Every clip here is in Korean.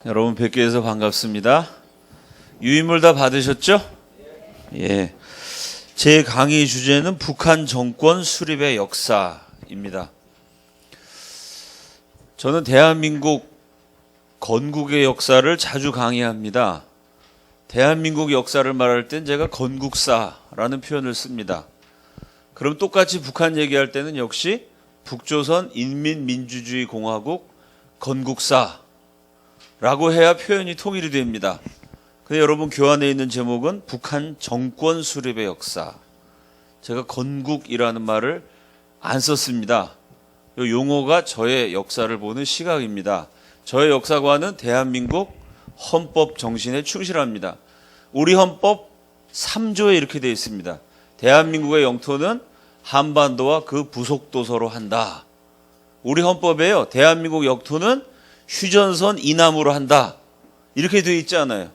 여러분 뵙게 해서 반갑습니다. 유인물 다 받으셨죠? 예. 제 강의 주제는 북한 정권 수립의 역사입니다. 저는 대한민국 건국의 역사를 자주 강의합니다. 대한민국 역사를 말할 땐 제가 건국사라는 표현을 씁니다. 그럼 똑같이 북한 얘기할 때는 역시 북조선 인민민주주의 공화국 건국사라고 해야 표현이 통일이 됩니다. 근데 여러분 교환에 있는 제목은 북한 정권 수립의 역사. 제가 건국이라는 말을 안 썼습니다. 이 용어가 저의 역사를 보는 시각입니다. 저의 역사관은 대한민국 헌법 정신에 충실합니다. 우리 헌법 3조에 이렇게 되어 있습니다. 대한민국의 영토는 한반도와 그 부속도서로 한다. 우리 헌법에요. 대한민국 영토는 휴전선 이남으로 한다. 이렇게 되어 있지 않아요.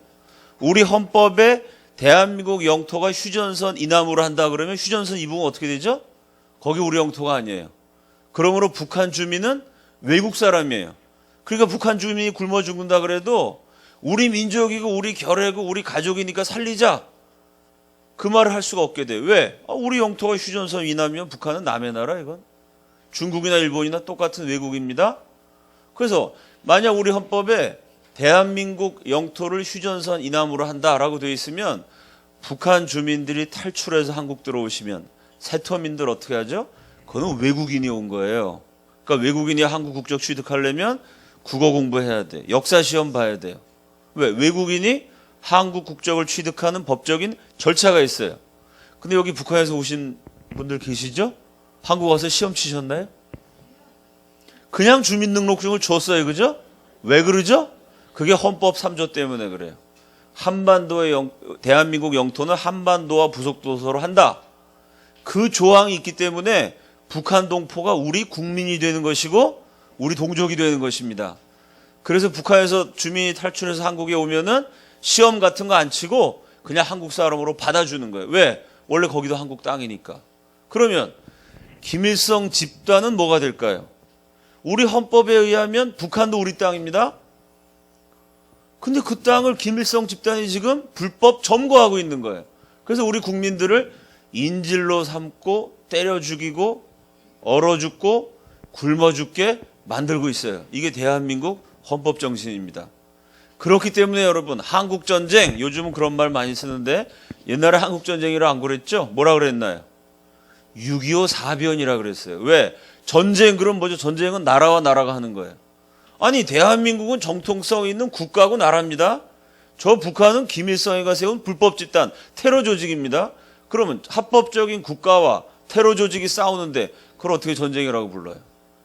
우리 헌법에 대한민국 영토가 휴전선 이남으로 한다 그러면 휴전선 이북은 어떻게 되죠? 거기 우리 영토가 아니에요. 그러므로 북한 주민은 외국 사람이에요. 그러니까 북한 주민이 굶어 죽는다 그래도 우리 민족이고 우리 결애고 우리 가족이니까 살리자. 그 말을 할 수가 없게 돼요. 왜? 우리 영토가 휴전선 이남이면 북한은 남의 나라 이건. 중국이나 일본이나 똑같은 외국입니다. 그래서 만약 우리 헌법에 대한민국 영토를 휴전선 이남으로 한다라고 되어 있으면 북한 주민들이 탈출해서 한국 들어오시면 세터민들 어떻게 하죠? 그거는 외국인이 온 거예요. 그러니까 외국인이 한국 국적 취득하려면 국어 공부해야 돼. 역사 시험 봐야 돼요. 왜? 외국인이 한국 국적을 취득하는 법적인 절차가 있어요. 근데 여기 북한에서 오신 분들 계시죠? 한국 와서 시험 치셨나요? 그냥 주민등록증을 줬어요. 그죠? 왜 그러죠? 그게 헌법 3조 때문에 그래요. 한반도의 대한민국 영토는 한반도와 부속도서로 한다. 그 조항이 있기 때문에 북한 동포가 우리 국민이 되는 것이고 우리 동족이 되는 것입니다. 그래서 북한에서 주민이 탈출해서 한국에 오면은 시험 같은 거 안 치고 그냥 한국 사람으로 받아주는 거예요. 왜? 원래 거기도 한국 땅이니까. 그러면 김일성 집단은 뭐가 될까요? 우리 헌법에 의하면 북한도 우리 땅입니다. 근데 그 땅을 김일성 집단이 지금 불법 점거하고 있는 거예요. 그래서 우리 국민들을 인질로 삼고 때려 죽이고 얼어 죽고 굶어 죽게 만들고 있어요. 이게 대한민국 헌법 정신입니다. 그렇기 때문에 여러분 한국전쟁 요즘은 그런 말 많이 쓰는데 옛날에 한국전쟁이라 안 그랬죠? 뭐라 그랬나요? 6.25 사변이라 그랬어요. 왜? 전쟁 그럼 뭐죠? 전쟁은 나라와 나라가 하는 거예요. 아니 대한민국은 정통성 있는 국가고 나라입니다. 저 북한은 김일성이가 세운 불법 집단 테러 조직입니다. 그러면 합법적인 국가와 테러 조직이 싸우는데 그걸 어떻게 전쟁이라고 불러요?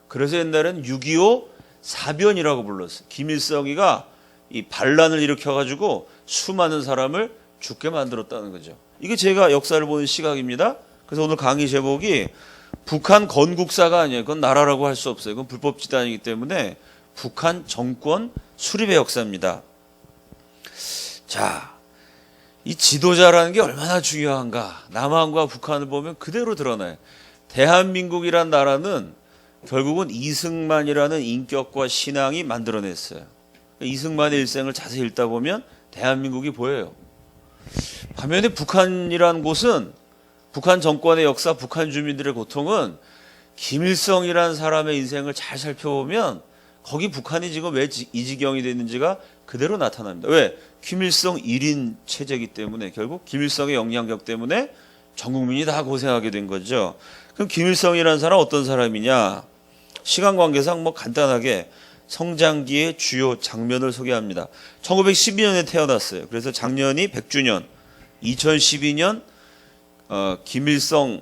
그래서 옛날엔 6.25 사변이라고 불렀어요. 김일성이가 이 반란을 일으켜가지고 수많은 사람을 죽게 만들었다는 거죠. 이게 제가 역사를 보는 시각입니다. 그래서 오늘 강의 제목이 북한 건국사가 아니에요. 그건 나라라고 할 수 없어요. 그건 불법 집단이기 때문에 북한 정권 수립의 역사입니다. 자, 이 지도자라는 게 얼마나 중요한가. 남한과 북한을 보면 그대로 드러나요. 대한민국이란 나라는 결국은 이승만이라는 인격과 신앙이 만들어냈어요. 이승만의 일생을 자세히 읽다 보면 대한민국이 보여요. 반면에 북한이라는 곳은 북한 정권의 역사, 북한 주민들의 고통은 김일성이라는 사람의 인생을 잘 살펴보면 거기 북한이 지금 왜 이 지경이 됐는지가 그대로 나타납니다. 왜? 김일성 1인 체제이기 때문에 결국 김일성의 영향력 때문에 전 국민이 다 고생하게 된 거죠. 그럼 김일성이라는 사람 어떤 사람이냐? 시간 관계상 간단하게 성장기의 주요 장면을 소개합니다. 1912년에 태어났어요. 그래서 작년이 100주년, 2012년 김일성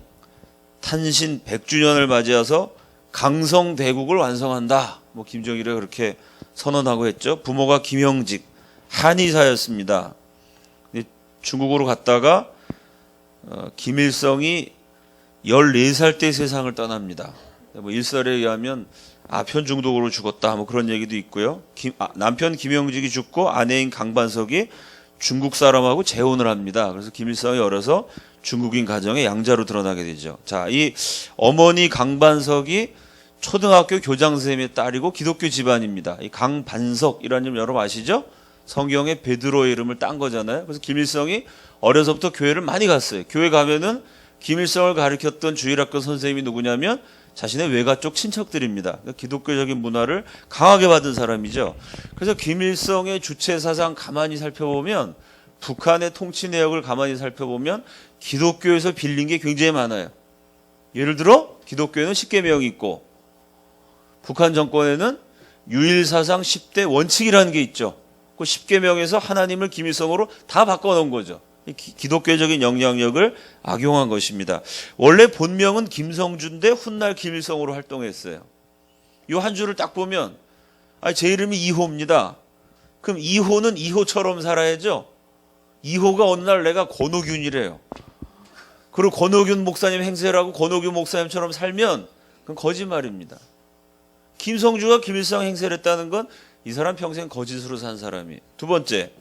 탄신 100주년을 맞이해서 강성대국을 완성한다. 김정일이 그렇게 선언하고 했죠. 부모가 김형직, 한의사였습니다. 중국으로 갔다가 김일성이 14살 때 세상을 떠납니다. 일설에 의하면 아편 중독으로 죽었다. 그런 얘기도 있고요. 남편 김형직이 죽고 아내인 강반석이 중국 사람하고 재혼을 합니다. 그래서 김일성이 어려서 중국인 가정의 양자로 드러나게 되죠. 자, 이 어머니 강반석이 초등학교 교장 선생님의 딸이고 기독교 집안입니다. 이 강반석이라는 이름 여러분 아시죠? 성경에 베드로의 이름을 딴 거잖아요. 그래서 김일성이 어려서부터 교회를 많이 갔어요. 교회 가면은 김일성을 가르쳤던 주일학교 선생님이 누구냐면 자신의 외가 쪽 친척들입니다. 그러니까 기독교적인 문화를 강하게 받은 사람이죠. 그래서 김일성의 주체 사상 가만히 살펴보면, 북한의 통치 내역을 가만히 살펴보면 기독교에서 빌린 게 굉장히 많아요. 예를 들어 기독교에는 10계명이 있고, 북한 정권에는 유일사상 10대 원칙이라는 게 있죠. 그 10계명에서 하나님을 김일성으로 다 바꿔놓은 거죠. 기독교적인 영향력을 악용한 것입니다. 원래 본명은 김성주인데 훗날 김일성으로 활동했어요. 이 한 줄을 딱 보면 제 이름이 이호입니다. 그럼 이호는 이호처럼 살아야죠. 이호가 어느 날 내가 권오균이래요. 그리고 권오균 목사님 행세라고 권오균 목사님처럼 살면 그건 거짓말입니다. 김성주가 김일성 행세를 했다는 건 이 사람 평생 거짓으로 산 사람이. 두 번째,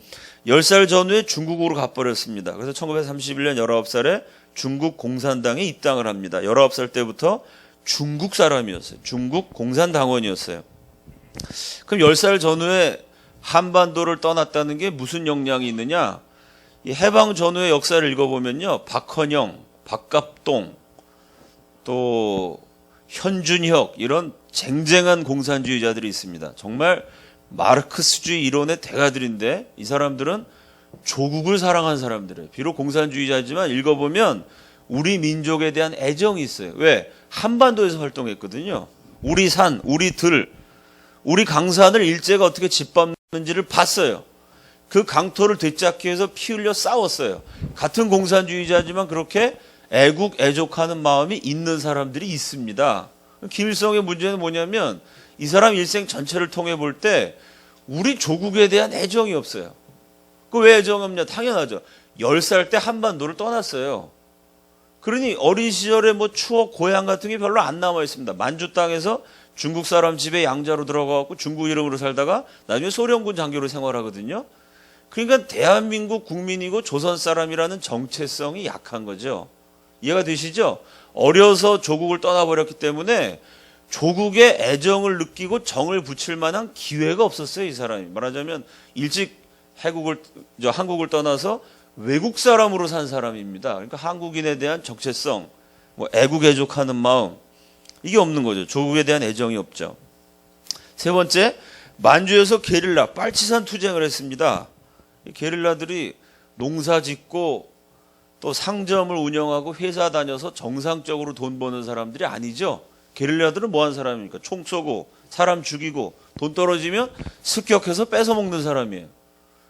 10살 전후에 중국으로 가버렸습니다. 그래서 1931년 19살에 중국 공산당에 입당을 합니다. 19살 때부터 중국 사람이었어요. 중국 공산당원이었어요. 그럼 10살 전후에 한반도를 떠났다는 게 무슨 영향이 있느냐? 이 해방 전후의 역사를 읽어보면요, 박헌영, 박갑동, 또 현준혁, 이런 쟁쟁한 공산주의자들이 있습니다. 정말 마르크스주의 이론의 대가들인데 이 사람들은 조국을 사랑한 사람들이에요. 비록 공산주의자지만 읽어보면 우리 민족에 대한 애정이 있어요. 왜? 한반도에서 활동했거든요. 우리 산, 우리 들, 우리 강산을 일제가 어떻게 짓밟는지를 봤어요. 그 강토를 되찾기 위해서 피 흘려 싸웠어요. 같은 공산주의자지만 그렇게 애국, 애족하는 마음이 있는 사람들이 있습니다. 김일성의 문제는 뭐냐면 이 사람 일생 전체를 통해 볼 때 우리 조국에 대한 애정이 없어요. 그 왜 애정이 없냐? 당연하죠. 10살 때 한반도를 떠났어요. 그러니 어린 시절의 추억, 고향 같은 게 별로 안 남아 있습니다. 만주 땅에서 중국 사람 집에 양자로 들어가고 중국 이름으로 살다가 나중에 소련군 장교로 생활하거든요. 그러니까 대한민국 국민이고 조선 사람이라는 정체성이 약한 거죠. 이해가 되시죠? 어려서 조국을 떠나버렸기 때문에 조국의 애정을 느끼고 정을 붙일 만한 기회가 없었어요. 이 사람이 말하자면 일찍 한국을 떠나서 외국 사람으로 산 사람입니다. 그러니까 한국인에 대한 정체성, 애국 애족하는 마음, 이게 없는 거죠. 조국에 대한 애정이 없죠. 세 번째, 만주에서 게릴라 빨치산 투쟁을 했습니다. 이 게릴라들이 농사 짓고 또 상점을 운영하고 회사 다녀서 정상적으로 돈 버는 사람들이 아니죠. 게릴라들은 뭐 하는 사람입니까? 총 쏘고 사람 죽이고 돈 떨어지면 습격해서 뺏어먹는 사람이에요.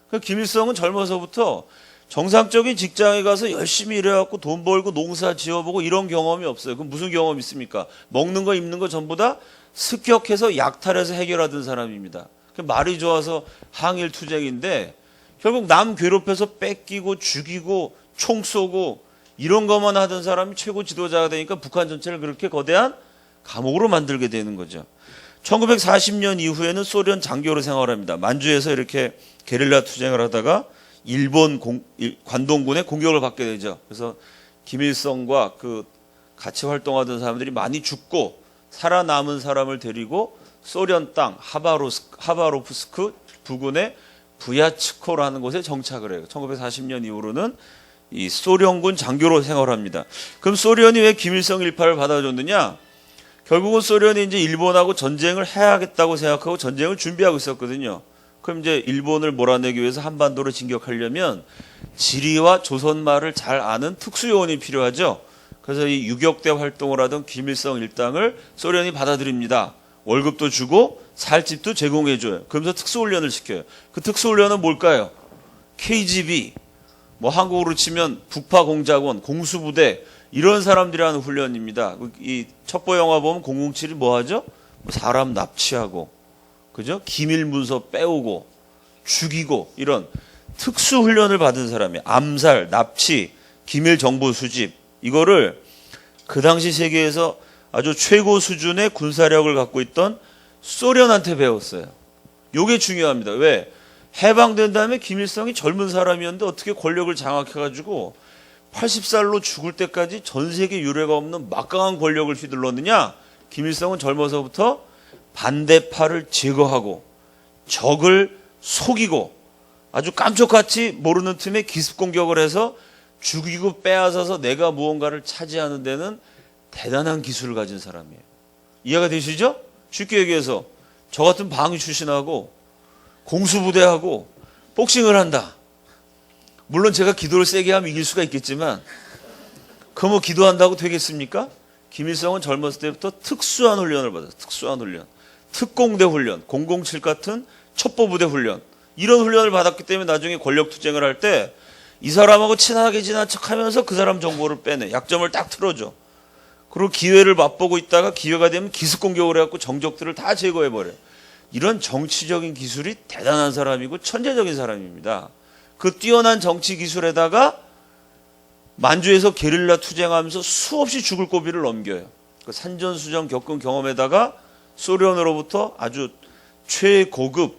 그러니까 김일성은 젊어서부터 정상적인 직장에 가서 열심히 일해갖고 돈 벌고 농사 지어보고 이런 경험이 없어요. 그럼 무슨 경험이 있습니까? 먹는 거 입는 거 전부 다 습격해서 약탈해서 해결하던 사람입니다. 말이 좋아서 항일 투쟁인데 결국 남 괴롭혀서 뺏기고 죽이고 총 쏘고 이런 것만 하던 사람이 최고 지도자가 되니까 북한 전체를 그렇게 거대한 감옥으로 만들게 되는 거죠. 1940년 이후에는 소련 장교로 생활합니다. 만주에서 이렇게 게릴라 투쟁을 하다가 일본 관동군의 공격을 받게 되죠. 그래서 김일성과 같이 활동하던 사람들이 많이 죽고 살아남은 사람을 데리고 소련 땅 하바로프스크 부근의 부야츠코라는 곳에 정착을 해요. 1940년 이후로는 이 소련군 장교로 생활합니다. 그럼 소련이 왜 김일성 일파를 받아줬느냐? 결국은 소련이 이제 일본하고 전쟁을 해야겠다고 생각하고 전쟁을 준비하고 있었거든요. 그럼 이제 일본을 몰아내기 위해서 한반도를 진격하려면 지리와 조선말을 잘 아는 특수요원이 필요하죠. 그래서 이 유격대 활동을 하던 김일성 일당을 소련이 받아들입니다. 월급도 주고 살집도 제공해줘요. 그러면서 특수훈련을 시켜요. 그 특수훈련은 뭘까요? KGB, 한국으로 치면 북파공작원, 공수부대, 이런 사람들이 하는 훈련입니다. 이 첩보 영화 보면 007이 뭐 하죠? 사람 납치하고, 그죠? 기밀 문서 빼오고, 죽이고, 이런 특수 훈련을 받은 사람이 암살, 납치, 기밀 정보 수집, 이거를 그 당시 세계에서 아주 최고 수준의 군사력을 갖고 있던 소련한테 배웠어요. 요게 중요합니다. 왜? 해방된 다음에 김일성이 젊은 사람이었는데 어떻게 권력을 장악해가지고 80살로 죽을 때까지 전 세계 유례가 없는 막강한 권력을 휘둘렀느냐? 김일성은 젊어서부터 반대파를 제거하고 적을 속이고 아주 깜짝같이 모르는 틈에 기습 공격을 해서 죽이고 빼앗아서 내가 무언가를 차지하는 데는 대단한 기술을 가진 사람이에요. 이해가 되시죠? 쉽게 얘기해서 저 같은 방위 출신하고 공수부대하고 복싱을 한다. 물론 제가 기도를 세게 하면 이길 수가 있겠지만 그 뭐 기도한다고 되겠습니까? 김일성은 젊었을 때부터 특수한 훈련을 받았어요. 특수한 훈련. 특공대 훈련, 007 같은 첩보부대 훈련. 이런 훈련을 받았기 때문에 나중에 권력 투쟁을 할 때 이 사람하고 친하게 지난 척하면서 그 사람 정보를 빼내. 약점을 딱 틀어줘. 그리고 기회를 맛보고 있다가 기회가 되면 기습 공격을 해갖고 정적들을 다 제거해버려요. 이런 정치적인 기술이 대단한 사람이고 천재적인 사람입니다. 그 뛰어난 정치 기술에다가 만주에서 게릴라 투쟁하면서 수없이 죽을 고비를 넘겨요. 그 산전수전 겪은 경험에다가 소련으로부터 아주 최고급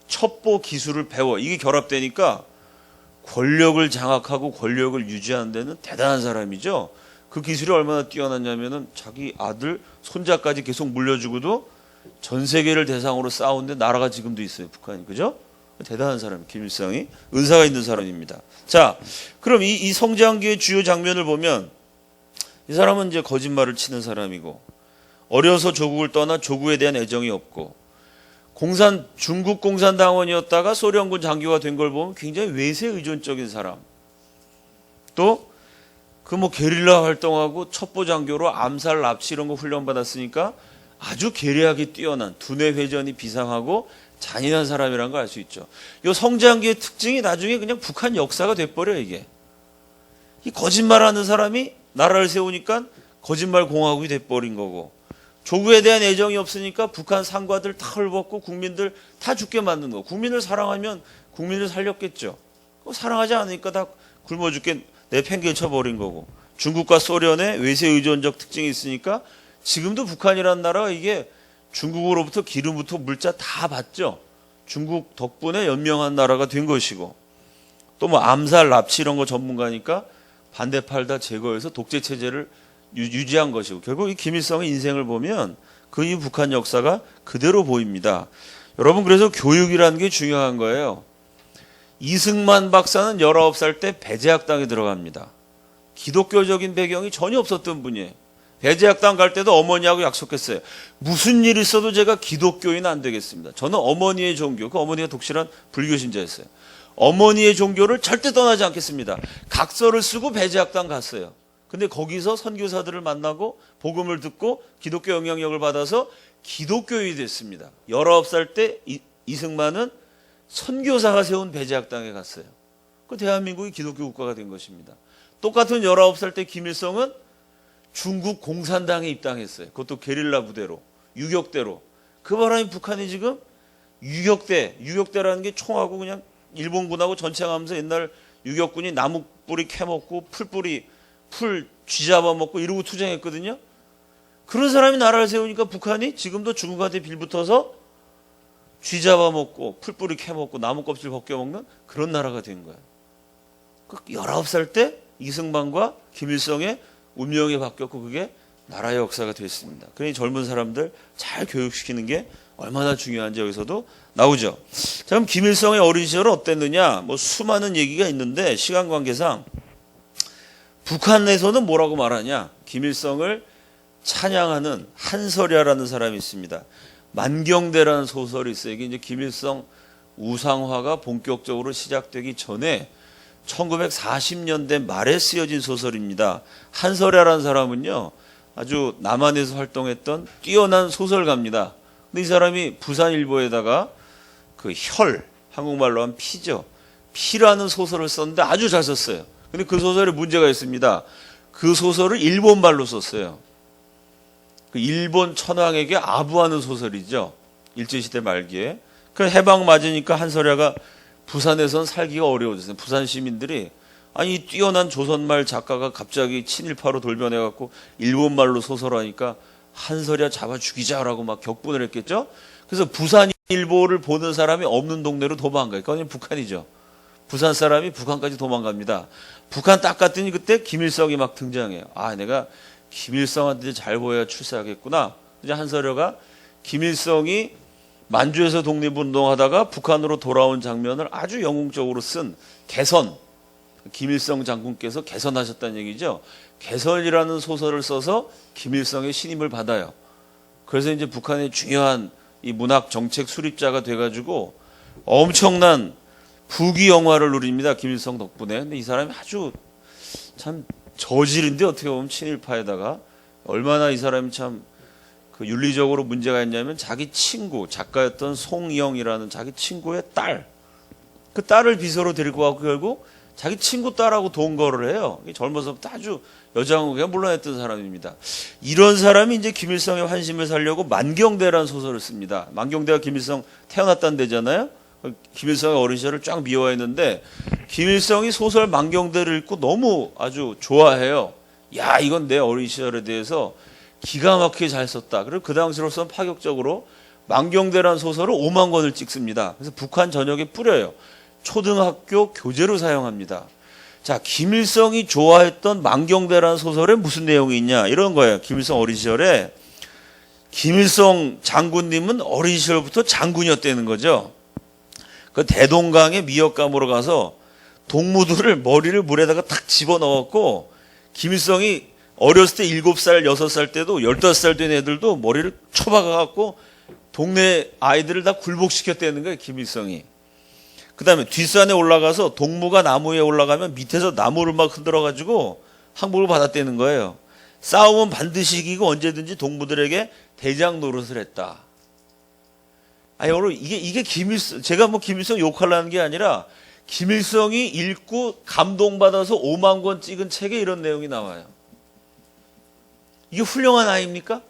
첩보 기술을 배워. 이게 결합되니까 권력을 장악하고 권력을 유지하는 데는 대단한 사람이죠. 그 기술이 얼마나 뛰어났냐면은 자기 아들, 손자까지 계속 물려주고도 전 세계를 대상으로 싸우는데 나라가 지금도 있어요. 북한이. 그죠? 대단한 사람, 김일성이. 은사가 있는 사람입니다. 자, 그럼 이 성장기의 주요 장면을 보면 이 사람은 이제 거짓말을 치는 사람이고 어려서 조국을 떠나 조국에 대한 애정이 없고 중국 공산당원이었다가 소련군 장교가 된 걸 보면 굉장히 외세 의존적인 사람. 또 그 뭐 게릴라 활동하고 첩보 장교로 암살, 납치 이런 거 훈련 받았으니까 아주 계략이 뛰어난 두뇌 회전이 비상하고 잔인한 사람이라는 걸 알 수 있죠. 이 성장기의 특징이 나중에 그냥 북한 역사가 돼버려요, 이게. 이 거짓말하는 사람이 나라를 세우니까 거짓말 공화국이 돼버린 거고 조국에 대한 애정이 없으니까 북한 상과들 다 헐벗고 국민들 다 죽게 만든 거. 국민을 사랑하면 국민을 살렸겠죠. 사랑하지 않으니까 다 굶어 죽게 내팽개를 쳐버린 거고 중국과 소련의 외세 의존적 특징이 있으니까 지금도 북한이라는 나라가 이게 중국으로부터 기름부터 물자 다 받죠. 중국 덕분에 연명한 나라가 된 것이고 또 뭐 암살, 납치 이런 거 전문가니까 반대파를 다 제거해서 독재 체제를 유지한 것이고 결국 이 김일성의 인생을 보면 그 이후 북한 역사가 그대로 보입니다. 여러분 그래서 교육이라는 게 중요한 거예요. 이승만 박사는 19살 때 배제학당에 들어갑니다. 기독교적인 배경이 전혀 없었던 분이에요. 배제학당 갈 때도 어머니하고 약속했어요. 무슨 일 있어도 제가 기독교인 안 되겠습니다. 저는 어머니의 종교, 그 어머니가 독실한 불교신자였어요. 어머니의 종교를 절대 떠나지 않겠습니다. 각서를 쓰고 배제학당 갔어요. 근데 거기서 선교사들을 만나고 복음을 듣고 기독교 영향력을 받아서 기독교인이 됐습니다. 19살 때 이승만은 선교사가 세운 배제학당에 갔어요. 그 대한민국이 기독교 국가가 된 것입니다. 똑같은 19살 때 김일성은 중국 공산당에 입당했어요. 그것도 게릴라 부대로, 유격대로. 그 바람에 북한이 지금 유격대라는 게 총하고 그냥 일본군하고 전쟁하면서 옛날 유격군이 나무 뿌리 캐먹고 풀 쥐잡아먹고 이러고 투쟁했거든요. 그런 사람이 나라를 세우니까 북한이 지금도 중국한테 빌붙어서 쥐잡아먹고 풀뿌리 캐먹고 나무 껍질 벗겨먹는 그런 나라가 된 거예요. 19살 때 이승만과 김일성의 운명이 바뀌었고 그게 나라의 역사가 됐습니다. 그러니 젊은 사람들 잘 교육시키는 게 얼마나 중요한지 여기서도 나오죠. 자, 그럼 김일성의 어린 시절은 어땠느냐? 뭐 수많은 얘기가 있는데 시간 관계상 북한에서는 뭐라고 말하냐? 김일성을 찬양하는 한설야라는 사람이 있습니다. 만경대라는 소설이 있어요. 이게 이제 김일성 우상화가 본격적으로 시작되기 전에 1940년대 말에 쓰여진 소설입니다. 한설야라는 사람은요, 아주 남한에서 활동했던 뛰어난 소설가입니다. 근데 이 사람이 부산일보에다가 그 한국말로 하면 피죠. 피라는 소설을 썼는데 아주 잘 썼어요. 근데 그 소설에 문제가 있습니다. 그 소설을 일본말로 썼어요. 그 일본 천황에게 아부하는 소설이죠. 일제시대 말기에. 그 해방 맞으니까 한설야가 부산에선 살기가 어려워졌어요. 부산 시민들이 아니 이 뛰어난 조선말 작가가 갑자기 친일파로 돌변해갖고 일본말로 소설하니까 한설야 잡아 죽이자라고 막 격분을 했겠죠. 그래서 부산일보를 보는 사람이 없는 동네로 도망가요. 그건 북한이죠. 부산 사람이 북한까지 도망갑니다. 북한 딱 갔더니 그때 김일성이 막 등장해요. 아, 내가 김일성한테 잘 보여야 출세하겠구나. 이제 한서려가 김일성이 만주에서 독립운동하다가 북한으로 돌아온 장면을 아주 영웅적으로 쓴 개선, 김일성 장군께서 개선하셨다는 얘기죠. 개선이라는 소설을 써서 김일성의 신임을 받아요. 그래서 이제 북한의 중요한 이 문학 정책 수립자가 돼가지고 엄청난 부귀 영화를 누립니다. 김일성 덕분에. 근데 이 사람이 아주 참 저질인데 어떻게 보면 친일파에다가 얼마나 이 사람이 참 그 윤리적으로 문제가 있냐면 자기 친구, 작가였던 송영이라는 자기 친구의 딸, 그 딸을 비서로 데리고 가고 결국 자기 친구 딸하고 동거를 해요. 젊어서부터 아주 여장국에 물러났던 사람입니다. 이런 사람이 이제 김일성의 환심을 살려고 만경대라는 소설을 씁니다. 만경대가 김일성 태어났다는 데잖아요. 김일성의 어린 시절을 쫙 미화했는데 김일성이 소설 만경대를 읽고 너무 아주 좋아해요. 야, 이건 내 어린 시절에 대해서 기가 막히게 잘 썼다. 그리고 그 당시로서는 파격적으로 만경대라는 소설을 5만 권을 찍습니다. 그래서 북한 전역에 뿌려요. 초등학교 교재로 사용합니다. 자, 김일성이 좋아했던 만경대라는 소설에 무슨 내용이 있냐 이런 거예요. 김일성 어린 시절에 김일성 장군님은 어린 시절부터 장군이었다는 거죠. 그 대동강에 미역감으로 가서 동무들을 머리를 물에다가 탁 집어넣었고 김일성이 어렸을 때 7살, 6살 때도 15살 된 애들도 머리를 쳐박아갖고 동네 아이들을 다 굴복시켰다는 거예요. 김일성이. 그 다음에 뒷산에 올라가서 동무가 나무 위에 올라가면 밑에서 나무를 막 흔들어가지고 항복을 받았다는 거예요. 싸움은 반드시 이기고 언제든지 동무들에게 대장 노릇을 했다. 아니, 여러분, 이게 김일성, 제가 뭐 김일성 욕하려는 게 아니라 김일성이 읽고 감동받아서 5만 권 찍은 책에 이런 내용이 나와요. 이게 훌륭한 아이입니까?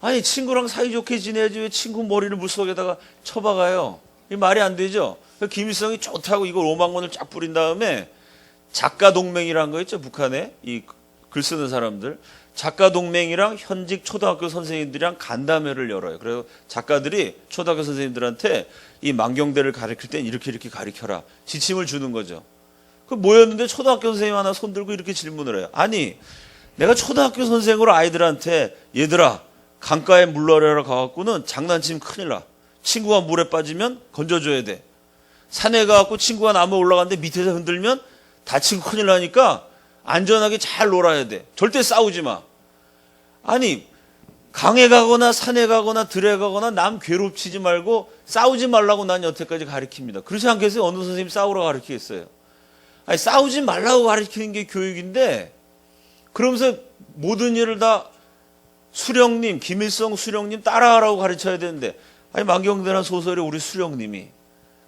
아니, 친구랑 사이좋게 지내야지 왜 친구 머리를 물속에다가 쳐박아요? 이 말이 안 되죠? 김일성이 좋다고 이걸 5만 권을 쫙 뿌린 다음에 작가 동맹이라는 거 있죠? 북한에 이 글 쓰는 사람들. 작가 동맹이랑 현직 초등학교 선생님들이랑 간담회를 열어요. 그래서 작가들이 초등학교 선생님들한테 이 만경대를 가르칠 땐 이렇게 가르쳐라. 지침을 주는 거죠. 그 모였는데 초등학교 선생님 하나 손들고 이렇게 질문을 해요. 아니, 내가 초등학교 선생으로 아이들한테 얘들아 강가에 물러내라 가갖고는 장난치면 큰일 나. 친구가 물에 빠지면 건져줘야 돼. 산에 가갖고 친구가 나무에 올라가는데 밑에서 흔들면 다치고 큰일 나니까 안전하게 잘 놀아야 돼. 절대 싸우지 마. 아니, 강에 가거나 산에 가거나 들에 가거나 남 괴롭히지 말고 싸우지 말라고 난 여태까지 가르칩니다. 그렇지 않겠어요? 어느 선생님이 싸우라고 가르치겠어요? 아니, 싸우지 말라고 가르치는 게 교육인데 그러면서 모든 일을 다 수령님, 김일성 수령님 따라하라고 가르쳐야 되는데 아니, 만경대라는 소설에 우리 수령님이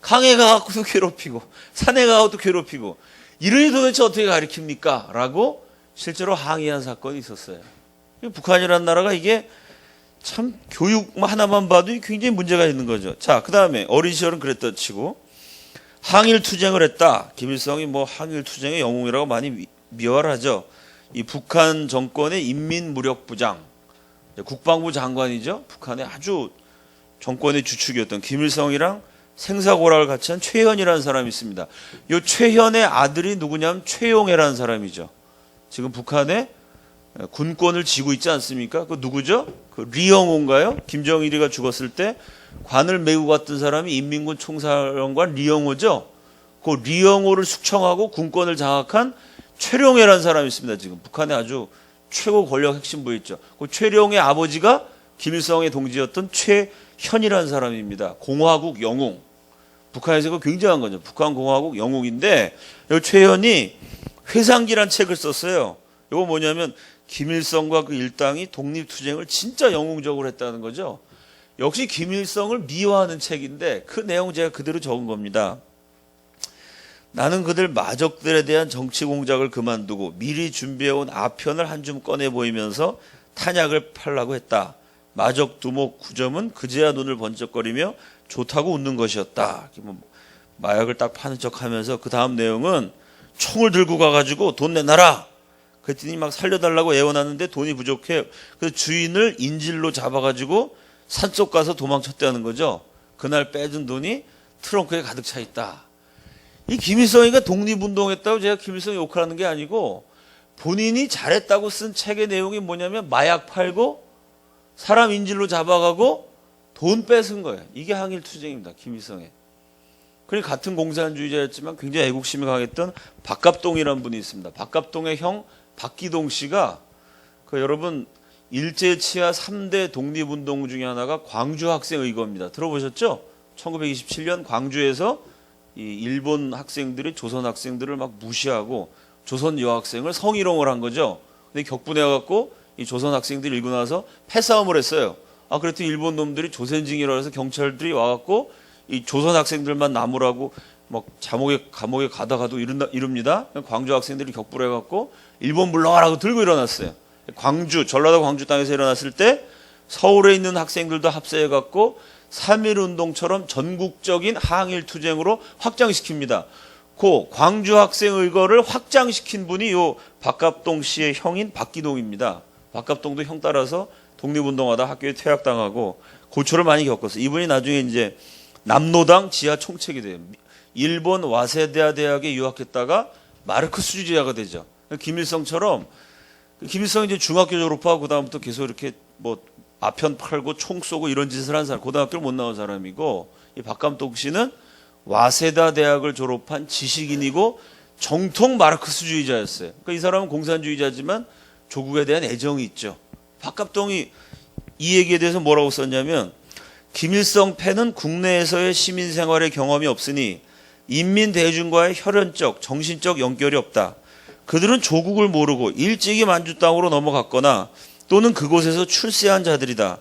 강에 가갖고도 괴롭히고 산에 가갖고도 괴롭히고 이러니 도대체 어떻게 가르칩니까? 라고 실제로 항의한 사건이 있었어요. 북한이라는 나라가 이게 참 교육 하나만 봐도 굉장히 문제가 있는 거죠. 자, 그 다음에 어린 시절은 그랬다 치고 항일투쟁을 했다. 김일성이 뭐 항일투쟁의 영웅이라고 많이 미화를 하죠. 이 북한 정권의 인민무력부장, 국방부 장관이죠. 북한의 아주 정권의 주축이었던 김일성이랑 생사고락을 같이 한 최현이라는 사람이 있습니다. 이 최현의 아들이 누구냐면 최용해라는 사람이죠. 지금 북한의 군권을 쥐고 있지 않습니까? 그 누구죠? 그 리영호인가요? 김정일이가 죽었을 때 관을 메고 갔던 사람이 인민군 총사령관 리영호죠. 그 리영호를 숙청하고 군권을 장악한 최룡해라는 사람이 있습니다. 지금 북한의 아주 최고 권력 핵심부에 있죠. 그 최룡의 아버지가 김일성의 동지였던 최현이라는 사람입니다. 공화국 영웅. 북한에서 굉장한 거죠. 북한 공화국 영웅인데 이 최현이 회상기란 책을 썼어요. 이거 뭐냐면 김일성과 그 일당이 독립투쟁을 진짜 영웅적으로 했다는 거죠. 역시 김일성을 미화하는 책인데 그 내용 제가 그대로 적은 겁니다. 나는 그들 마적들에 대한 정치 공작을 그만두고 미리 준비해온 아편을 한 줌 꺼내 보이면서 탄약을 팔라고 했다. 마적 두목 9점은 그제야 눈을 번쩍거리며 좋다고 웃는 것이었다. 마약을 딱 파는 척하면서 그 다음 내용은 총을 들고 가가지고 돈 내놔라. 그랬더니 막 살려달라고 애원하는데 돈이 부족해. 그래서 주인을 인질로 잡아가지고 산속 가서 도망쳤다는 거죠. 그날 빼준 돈이 트렁크에 가득 차 있다. 이 김일성이가 독립운동했다고 제가 김일성 욕하는 게 아니고 본인이 잘했다고 쓴 책의 내용이 뭐냐면 마약 팔고 사람 인질로 잡아가고 돈 뺏은 거예요. 이게 항일투쟁입니다. 김일성의. 그러니까 같은 공산주의자였지만 굉장히 애국심이 강했던 박갑동이라는 분이 있습니다. 박갑동의 형 박기동 씨가 여러분 일제치하 3대 독립운동 중에 하나가 광주학생의거입니다. 들어보셨죠? 1927년 광주에서 이 일본 학생들이 조선 학생들을 막 무시하고 조선 여학생을 성희롱을 한 거죠. 근데 격분해갖고 이 조선 학생들이 일고 나서 패싸움을 했어요. 그랬더니 일본 놈들이 조센징이라고 해서 경찰들이 와갖고 이 조선 학생들만 남으라고 막 감옥에 가다가도 이릅니다. 광주 학생들이 격분을 해갖고 일본 물러가라고 들고 일어났어요. 전라도 광주 땅에서 일어났을 때 서울에 있는 학생들도 합세해갖고 3.1운동처럼 전국적인 항일투쟁으로 확장시킵니다. 광주 학생의거를 확장시킨 분이 요 박갑동 씨의 형인 박기동입니다. 박갑동도 형 따라서 독립운동하다 학교에 퇴학당하고 고초를 많이 겪었어요. 이분이 나중에 이제 남노당 지하 총책이 돼요. 일본 와세다 대학에 유학했다가 마르크스주의자가 되죠. 김일성처럼 김일성이 이제 중학교 졸업하고 그다음부터 계속 이렇게 뭐 아편 팔고 총 쏘고 이런 짓을 한 사람, 고등학교를 못 나온 사람이고, 이 박감동 씨는 와세다 대학을 졸업한 지식인이고 정통 마르크스주의자였어요. 그러니까 이 사람은 공산주의자지만 조국에 대한 애정이 있죠. 박갑동이 이 얘기에 대해서 뭐라고 썼냐면, 김일성 패는 국내에서의 시민 생활의 경험이 없으니 인민 대중과의 혈연적, 정신적 연결이 없다. 그들은 조국을 모르고 일찍이 만주 땅으로 넘어갔거나 또는 그곳에서 출세한 자들이다.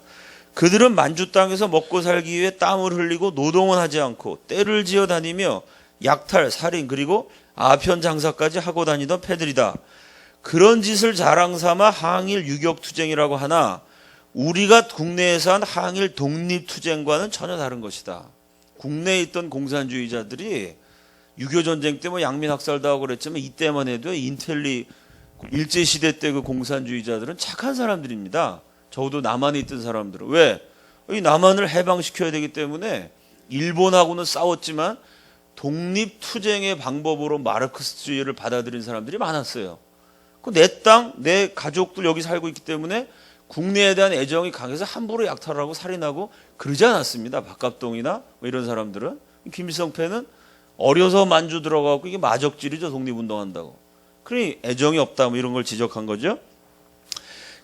그들은 만주 땅에서 먹고 살기 위해 땀을 흘리고 노동은 하지 않고 떼를 지어 다니며 약탈, 살인 그리고 아편 장사까지 하고 다니던 패들이다. 그런 짓을 자랑 삼아 항일 유격투쟁이라고 하나 우리가 국내에서 한 항일 독립투쟁과는 전혀 다른 것이다. 국내에 있던 공산주의자들이 6.25전쟁 때 뭐 양민학살도 하고 그랬지만 이때만 해도 일제시대 때 그 공산주의자들은 착한 사람들입니다. 적어도 남한에 있던 사람들은. 왜? 이 남한을 해방시켜야 되기 때문에 일본하고는 싸웠지만 독립투쟁의 방법으로 마르크스주의를 받아들인 사람들이 많았어요. 내 땅, 내 가족들 여기 살고 있기 때문에 국내에 대한 애정이 강해서 함부로 약탈하고 살인하고 그러지 않았습니다. 박갑동이나 뭐 이런 사람들은. 김일성 패는 어려서 만주 들어가고 이게 마적질이죠. 독립운동한다고. 그러니 애정이 없다 뭐 이런 걸 지적한 거죠.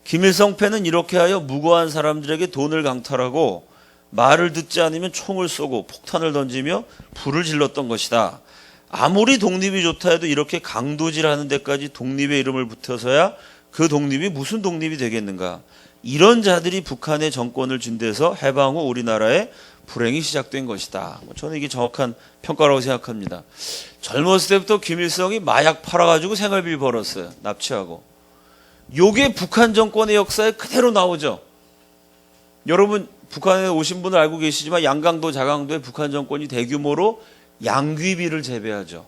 김일성 패는 이렇게 하여 무고한 사람들에게 돈을 강탈하고 말을 듣지 않으면 총을 쏘고 폭탄을 던지며 불을 질렀던 것이다. 아무리 독립이 좋다 해도 이렇게 강도질하는 데까지 독립의 이름을 붙여서야 그 독립이 무슨 독립이 되겠는가. 이런 자들이 북한에 정권을 준 데서 해방 후 우리나라의 불행이 시작된 것이다. 저는 이게 정확한 평가라고 생각합니다. 젊었을 때부터 김일성이 마약 팔아가지고 생활비를 벌었어요. 납치하고. 요게 북한 정권의 역사에 그대로 나오죠. 여러분 북한에 오신 분은 알고 계시지만 양강도 자강도에 북한 정권이 대규모로 양귀비를 재배하죠.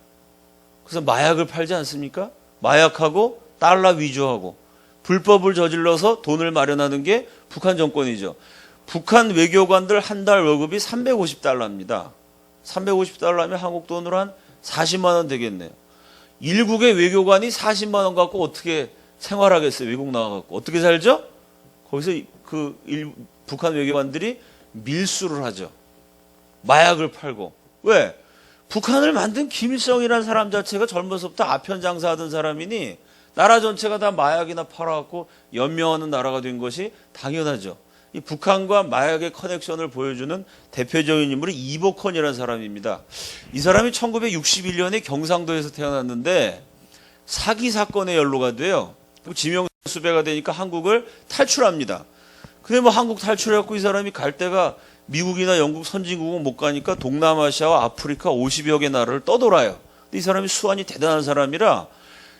그래서 마약을 팔지 않습니까? 마약하고 달러 위조하고 불법을 저질러서 돈을 마련하는 게 북한 정권이죠. 북한 외교관들 한 달 월급이 350달러입니다. 350달러면 한국 돈으로 한 40만 원 되겠네요. 일국의 외교관이 40만 원 갖고 어떻게 생활하겠어요? 외국 나가갖고. 어떻게 살죠? 거기서 북한 외교관들이 밀수를 하죠. 마약을 팔고. 왜? 북한을 만든 김일성이라는 사람 자체가 젊어서부터 아편 장사하던 사람이니 나라 전체가 다 마약이나 팔아갖고 연명하는 나라가 된 것이 당연하죠. 이 북한과 마약의 커넥션을 보여주는 대표적인 인물이 이복헌이라는 사람입니다. 이 사람이 1961년에 경상도에서 태어났는데 사기 사건에 연루가 돼요. 지명수배가 되니까 한국을 탈출합니다. 근데 뭐 한국 탈출해갖고 이 사람이 갈 데가 미국이나 영국 선진국은 못 가니까 동남아시아와 아프리카 50여 개 나라를 떠돌아요. 근데 이 사람이 수완이 대단한 사람이라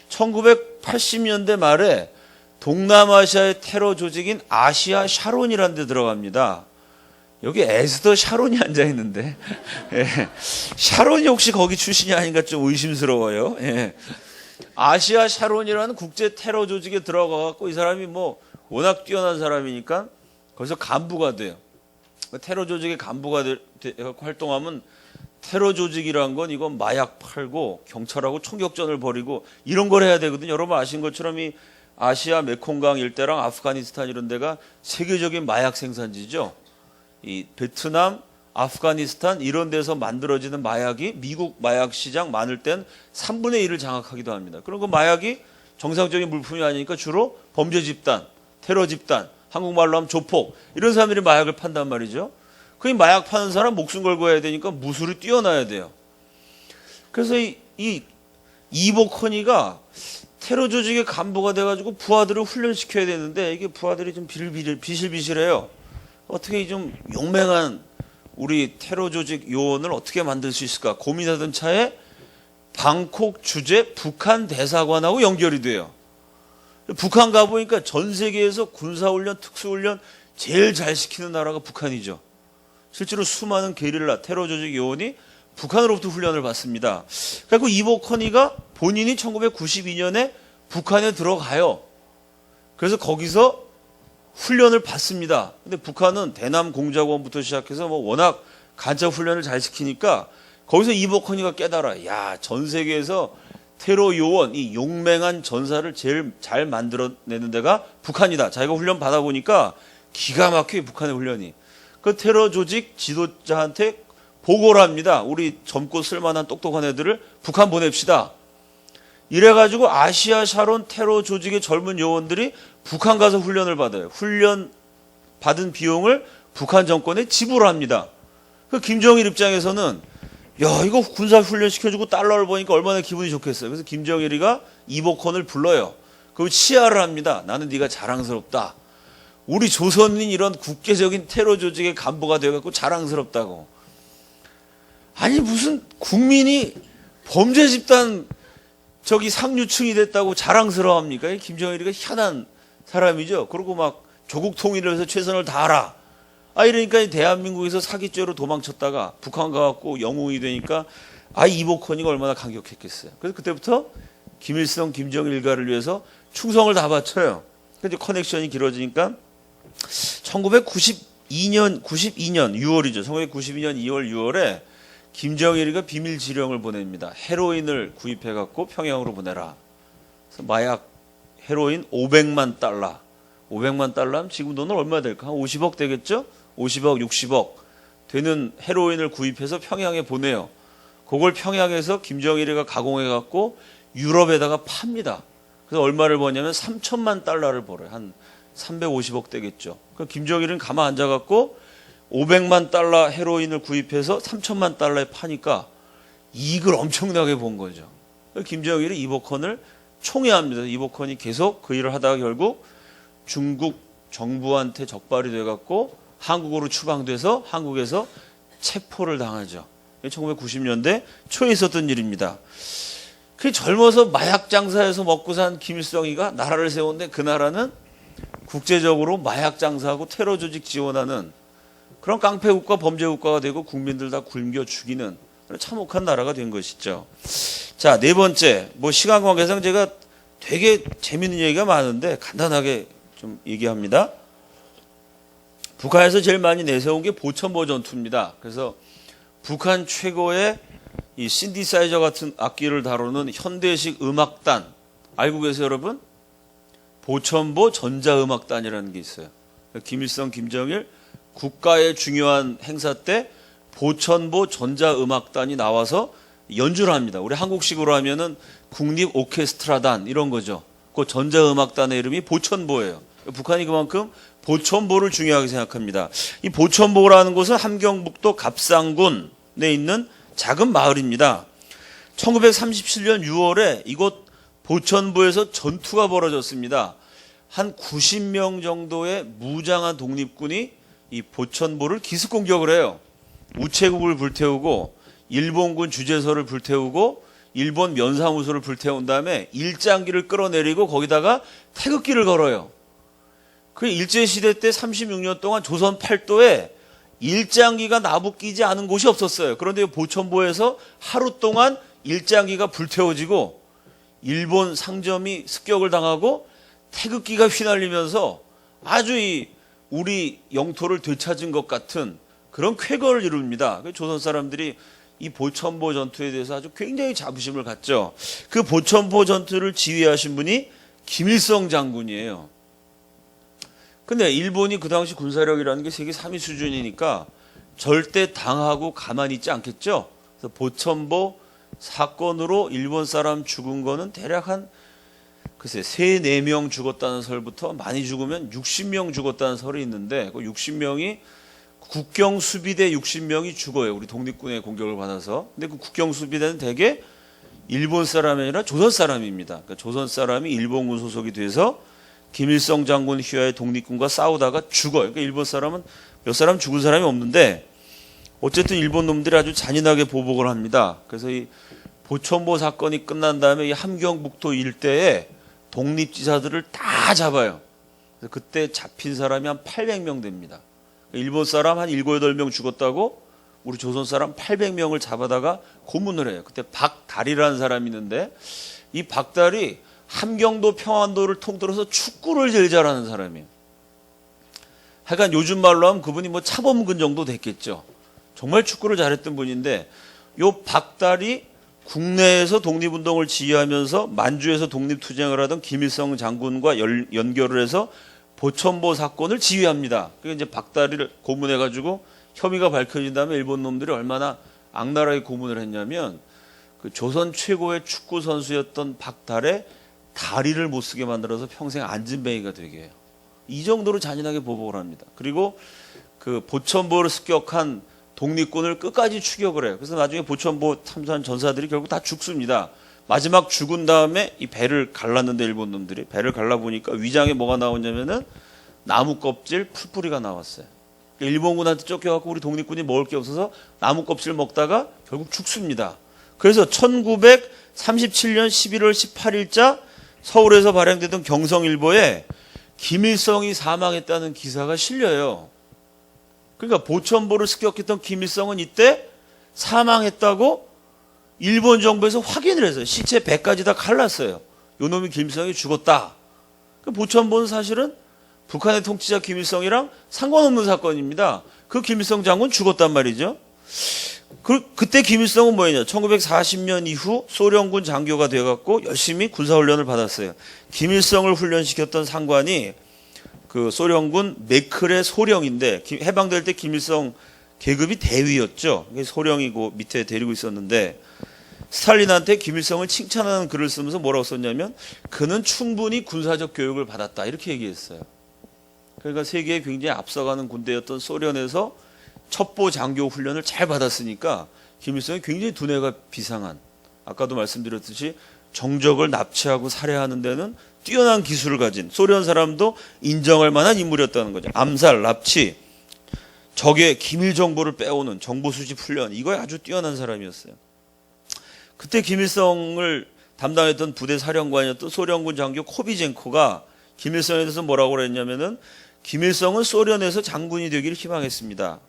1980년대 말에 동남아시아의 테러 조직인 아시아 샤론이라는 데 들어갑니다. 여기 에스더 샤론이 앉아있는데 예. 샤론이 혹시 거기 출신이 아닌가 좀 의심스러워요. 예. 아시아 샤론이라는 국제 테러 조직에 들어가갖고 이 사람이 뭐 워낙 뛰어난 사람이니까 거기서 간부가 돼요. 테러 조직의 간부가 활동하면 테러 조직이란 건 이건 마약 팔고 경찰하고 총격전을 벌이고 이런 걸 해야 되거든요. 여러분 아신 것처럼 이 아시아 메콩강 일대랑 아프가니스탄 이런 데가 세계적인 마약 생산지죠. 이 베트남, 아프가니스탄 이런 데서 만들어지는 마약이 미국 마약 시장 많을 땐 3분의 1을 장악하기도 합니다. 그럼 그 마약이 정상적인 물품이 아니니까 주로 범죄 집단, 테러 집단, 한국말로 하면 조폭 이런 사람들이 마약을 판단 말이죠. 그 마약 파는 사람 목숨 걸고 해야 되니까 무술이 뛰어나야 돼요. 그래서 이 이복헌이가 테러 조직의 간부가 돼가지고 부하들을 훈련시켜야 되는데 이게 부하들이 좀 비실비실해요. 어떻게 좀 용맹한 우리 테러 조직 요원을 어떻게 만들 수 있을까 고민하던 차에 방콕 주재 북한 대사관하고 연결이 돼요. 북한 가보니까 전 세계에서 군사훈련, 특수훈련 제일 잘 시키는 나라가 북한이죠. 실제로 수많은 게릴라 테러 조직 요원이 북한으로부터 훈련을 받습니다. 그리고 이복헌이가 본인이 1992년에 북한에 들어가요. 그래서 거기서 훈련을 받습니다. 근데 북한은 대남 공작원부터 시작해서 뭐 워낙 간첩 훈련을 잘 시키니까 거기서 이복헌이가 깨달아. 야, 전 세계에서 테러 요원, 이 용맹한 전사를 제일 잘 만들어내는 데가 북한이다. 자기가 훈련 받아보니까 기가 막히게 북한의 훈련이. 그 테러 조직 지도자한테 보고를 합니다. 우리 젊고 쓸만한 똑똑한 애들을 북한 보냅시다. 이래가지고 아시아 샤론 테러 조직의 젊은 요원들이 북한 가서 훈련을 받아요. 훈련 받은 비용을 북한 정권에 지불합니다. 그 김정일 입장에서는 야 이거 군사 훈련 시켜주고 달러를 보니까 얼마나 기분이 좋겠어요. 그래서 김정일이가 이복헌을 불러요. 그리고 치하를 합니다. 나는 네가 자랑스럽다. 우리 조선인 이런 국제적인 테러 조직의 간부가 되어갖고 자랑스럽다고. 아니 무슨 국민이 범죄 집단 저기 상류층이 됐다고 자랑스러워합니까? 김정일이가 희한한 사람이죠. 그리고 막 조국 통일을 해서 최선을 다하라. 이러니까 대한민국에서 사기죄로 도망쳤다가 북한 가갖고 영웅이 되니까 이복헌이가 얼마나 감격했겠어요. 그래서 그때부터 김일성, 김정일 일가를 위해서 충성을 다 바쳐요. 근데 커넥션이 길어지니까 1992년 6월이죠. 1992년 2월 6월에 김정일이가 비밀 지령을 보냅니다. 헤로인을 구입해갖고 평양으로 보내라. 그래서 마약 헤로인 500만 달러. 500만 달러면 지금 돈은 얼마 될까? 한 50억 되겠죠? 50억, 60억 되는 헤로인을 구입해서 평양에 보내요. 그걸 평양에서 김정일이가 가공해갖고 유럽에다가 팝니다. 그래서 얼마를 버냐면 3천만 달러를 벌어요. 한 350억 되겠죠. 김정일은 가만 앉아갖고 500만 달러 헤로인을 구입해서 3천만 달러에 파니까 이익을 엄청나게 본 거죠. 김정일이 이복헌을 총애합니다. 이복헌이 계속 그 일을 하다가 결국 중국 정부한테 적발이 돼갖고 한국으로 추방돼서 한국에서 체포를 당하죠. 1990년대 초에 있었던 일입니다. 그 젊어서 마약 장사해서 먹고 산 김일성이가 나라를 세웠는데 그 나라는 국제적으로 마약 장사하고 테러 조직 지원하는 그런 깡패 국가, 범죄 국가가 되고 국민들 다 굶겨 죽이는 참혹한 나라가 된 것이죠. 자, 네 번째, 시간 관계상 제가 되게 재밌는 얘기가 많은데 간단하게 좀 얘기합니다. 북한에서 제일 많이 내세운 게 보천보 전투입니다. 그래서 북한 최고의 이 신디사이저 같은 악기를 다루는 현대식 음악단 알고 계세요, 여러분? 보천보 전자음악단이라는 게 있어요. 김일성, 김정일 국가의 중요한 행사 때 보천보 전자음악단이 나와서 연주를 합니다. 우리 한국식으로 하면은 국립 오케스트라단 이런 거죠. 그 전자음악단의 이름이 보천보예요. 북한이 그만큼 보천보를 중요하게 생각합니다. 이 보천보라는 곳은 함경북도 갑상군에 있는 작은 마을입니다. 1937년 6월에 이곳 보천보에서 전투가 벌어졌습니다. 한 90명 정도의 무장한 독립군이 이 보천보를 기습 공격을 해요. 우체국을 불태우고 일본군 주재소를 불태우고 일본 면사무소를 불태운 다음에 일장기를 끌어내리고 거기다가 태극기를 걸어요. 그 일제시대 때 36년 동안 조선 팔도에 일장기가 나부끼지 않은 곳이 없었어요. 그런데 보천보에서 하루 동안 일장기가 불태워지고 일본 상점이 습격을 당하고 태극기가 휘날리면서 아주 우리 영토를 되찾은 것 같은 그런 쾌거를 이룹니다. 조선 사람들이 이 보천보 전투에 대해서 아주 굉장히 자부심을 갖죠. 그 보천보 전투를 지휘하신 분이 김일성 장군이에요. 근데 일본이 그 당시 군사력이라는 게 세계 3위 수준이니까 절대 당하고 가만히 있지 않겠죠. 그래서 보천보 사건으로 일본 사람 죽은 거는 대략 한 글쎄 3-4명 죽었다는 설부터 많이 죽으면 60명 죽었다는 설이 있는데 그 60명이 국경 수비대 60명이 죽어요. 우리 독립군의 공격을 받아서. 근데 그 국경 수비대는 대개 일본 사람이 아니라 조선 사람입니다. 그러니까 조선 사람이 일본군 소속이 돼서 김일성 장군 휘하의 독립군과 싸우다가 죽어요. 그러니까 일본 사람은 몇 사람 죽은 사람이 없는데 어쨌든 일본 놈들이 아주 잔인하게 보복을 합니다. 그래서 이 보천보 사건이 끝난 다음에 이 함경북도 일대에 독립지사들을 다 잡아요. 그래서 그때 잡힌 사람이 한 800명 됩니다. 일본 사람 한 7, 8명 죽었다고 우리 조선 사람 800명을 잡아다가 고문을 해요. 그때 박달이라는 사람이 있는데 이 박달이 함경도 평안도를 통틀어서 축구를 제일 잘하는 사람이에요. 하여간 요즘 말로 하면 그분이 뭐 차범근 정도 됐겠죠. 정말 축구를 잘했던 분인데 요 박달이 국내에서 독립운동을 지휘하면서 만주에서 독립투쟁을 하던 김일성 장군과 연결을 해서 보천보 사건을 지휘합니다. 그게 이제 박달이를 고문해가지고 혐의가 밝혀진 다음에 일본 놈들이 얼마나 악랄하게 고문을 했냐면 그 조선 최고의 축구 선수였던 박달의 다리를 못 쓰게 만들어서 평생 안진뱅이가 되게 해요. 이 정도로 잔인하게 보복을 합니다. 그리고 그 보천보를 습격한 독립군을 끝까지 추격을 해요. 그래서 나중에 보천보 참사한 전사들이 결국 다 죽습니다. 마지막 죽은 다음에 이 배를 갈랐는데 일본 놈들이 배를 갈라보니까 위장에 뭐가 나오냐면은 나무 껍질 풀뿌리가 나왔어요. 일본군한테 쫓겨갖고 우리 독립군이 먹을 게 없어서 나무 껍질 먹다가 결국 죽습니다. 그래서 1937년 11월 18일자 서울에서 발행되던 경성일보에 김일성이 사망했다는 기사가 실려요. 그러니까 보천보를 습격했던 김일성은 이때 사망했다고 일본 정부에서 확인을 했어요. 시체 배까지 다 갈랐어요. 요 놈이 김일성이 죽었다. 보천보는 사실은 북한의 통치자 김일성이랑 상관없는 사건입니다. 그 김일성 장군 죽었단 말이죠. 그때 김일성은 뭐였냐? 1940년 이후 소련군 장교가 돼갖고 열심히 군사훈련을 받았어요. 김일성을 훈련시켰던 상관이 그 소련군 메클의 소령인데 해방될 때 김일성 계급이 대위였죠. 소령이고 밑에 데리고 있었는데 스탈린한테 김일성을 칭찬하는 글을 쓰면서 뭐라고 썼냐면 그는 충분히 군사적 교육을 받았다 이렇게 얘기했어요. 그러니까 세계에 굉장히 앞서가는 군대였던 소련에서 첩보 장교 훈련을 잘 받았으니까 김일성이 굉장히 두뇌가 비상한, 아까도 말씀드렸듯이 정적을 납치하고 살해하는 데는 뛰어난 기술을 가진 소련 사람도 인정할 만한 인물이었다는 거죠. 암살, 납치, 적의 기밀 정보를 빼오는 정보 수집 훈련, 이거에 아주 뛰어난 사람이었어요. 그때 김일성을 담당했던 부대 사령관이었던 소련군 장교 코비젠코가 김일성에 대해서 뭐라고 그랬냐면은 김일성은 소련에서 장군이 되기를 희망했습니다.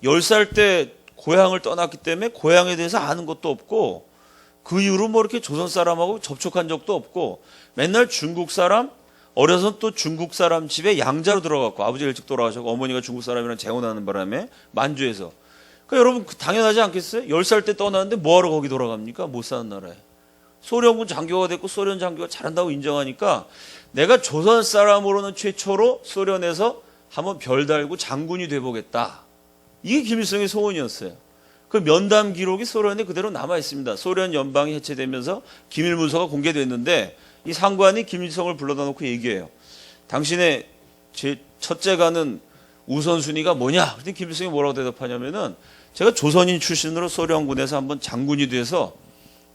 10살 때 고향을 떠났기 때문에 고향에 대해서 아는 것도 없고 그 이후로 뭐 이렇게 조선 사람하고 접촉한 적도 없고 맨날 중국 사람, 어려서 또 중국 사람 집에 양자로 들어갔고 아버지가 일찍 돌아가셨고 어머니가 중국 사람이랑 재혼하는 바람에 만주에서. 그러니까 여러분 당연하지 않겠어요? 10살 때 떠났는데 뭐하러 거기 돌아갑니까? 못 사는 나라에. 소련군 장교가 됐고 소련 장교가 잘한다고 인정하니까 내가 조선 사람으로는 최초로 소련에서 한번 별 달고 장군이 돼보겠다. 이게 김일성의 소원이었어요. 그 면담 기록이 소련에 그대로 남아 있습니다. 소련 연방이 해체되면서 기밀 문서가 공개됐는데 이 상관이 김일성을 불러다 놓고 얘기해요. 당신의 제 첫째 가는 우선순위가 뭐냐? 그랬더니 김일성이 뭐라고 대답하냐면은 제가 조선인 출신으로 소련군에서 한번 장군이 돼서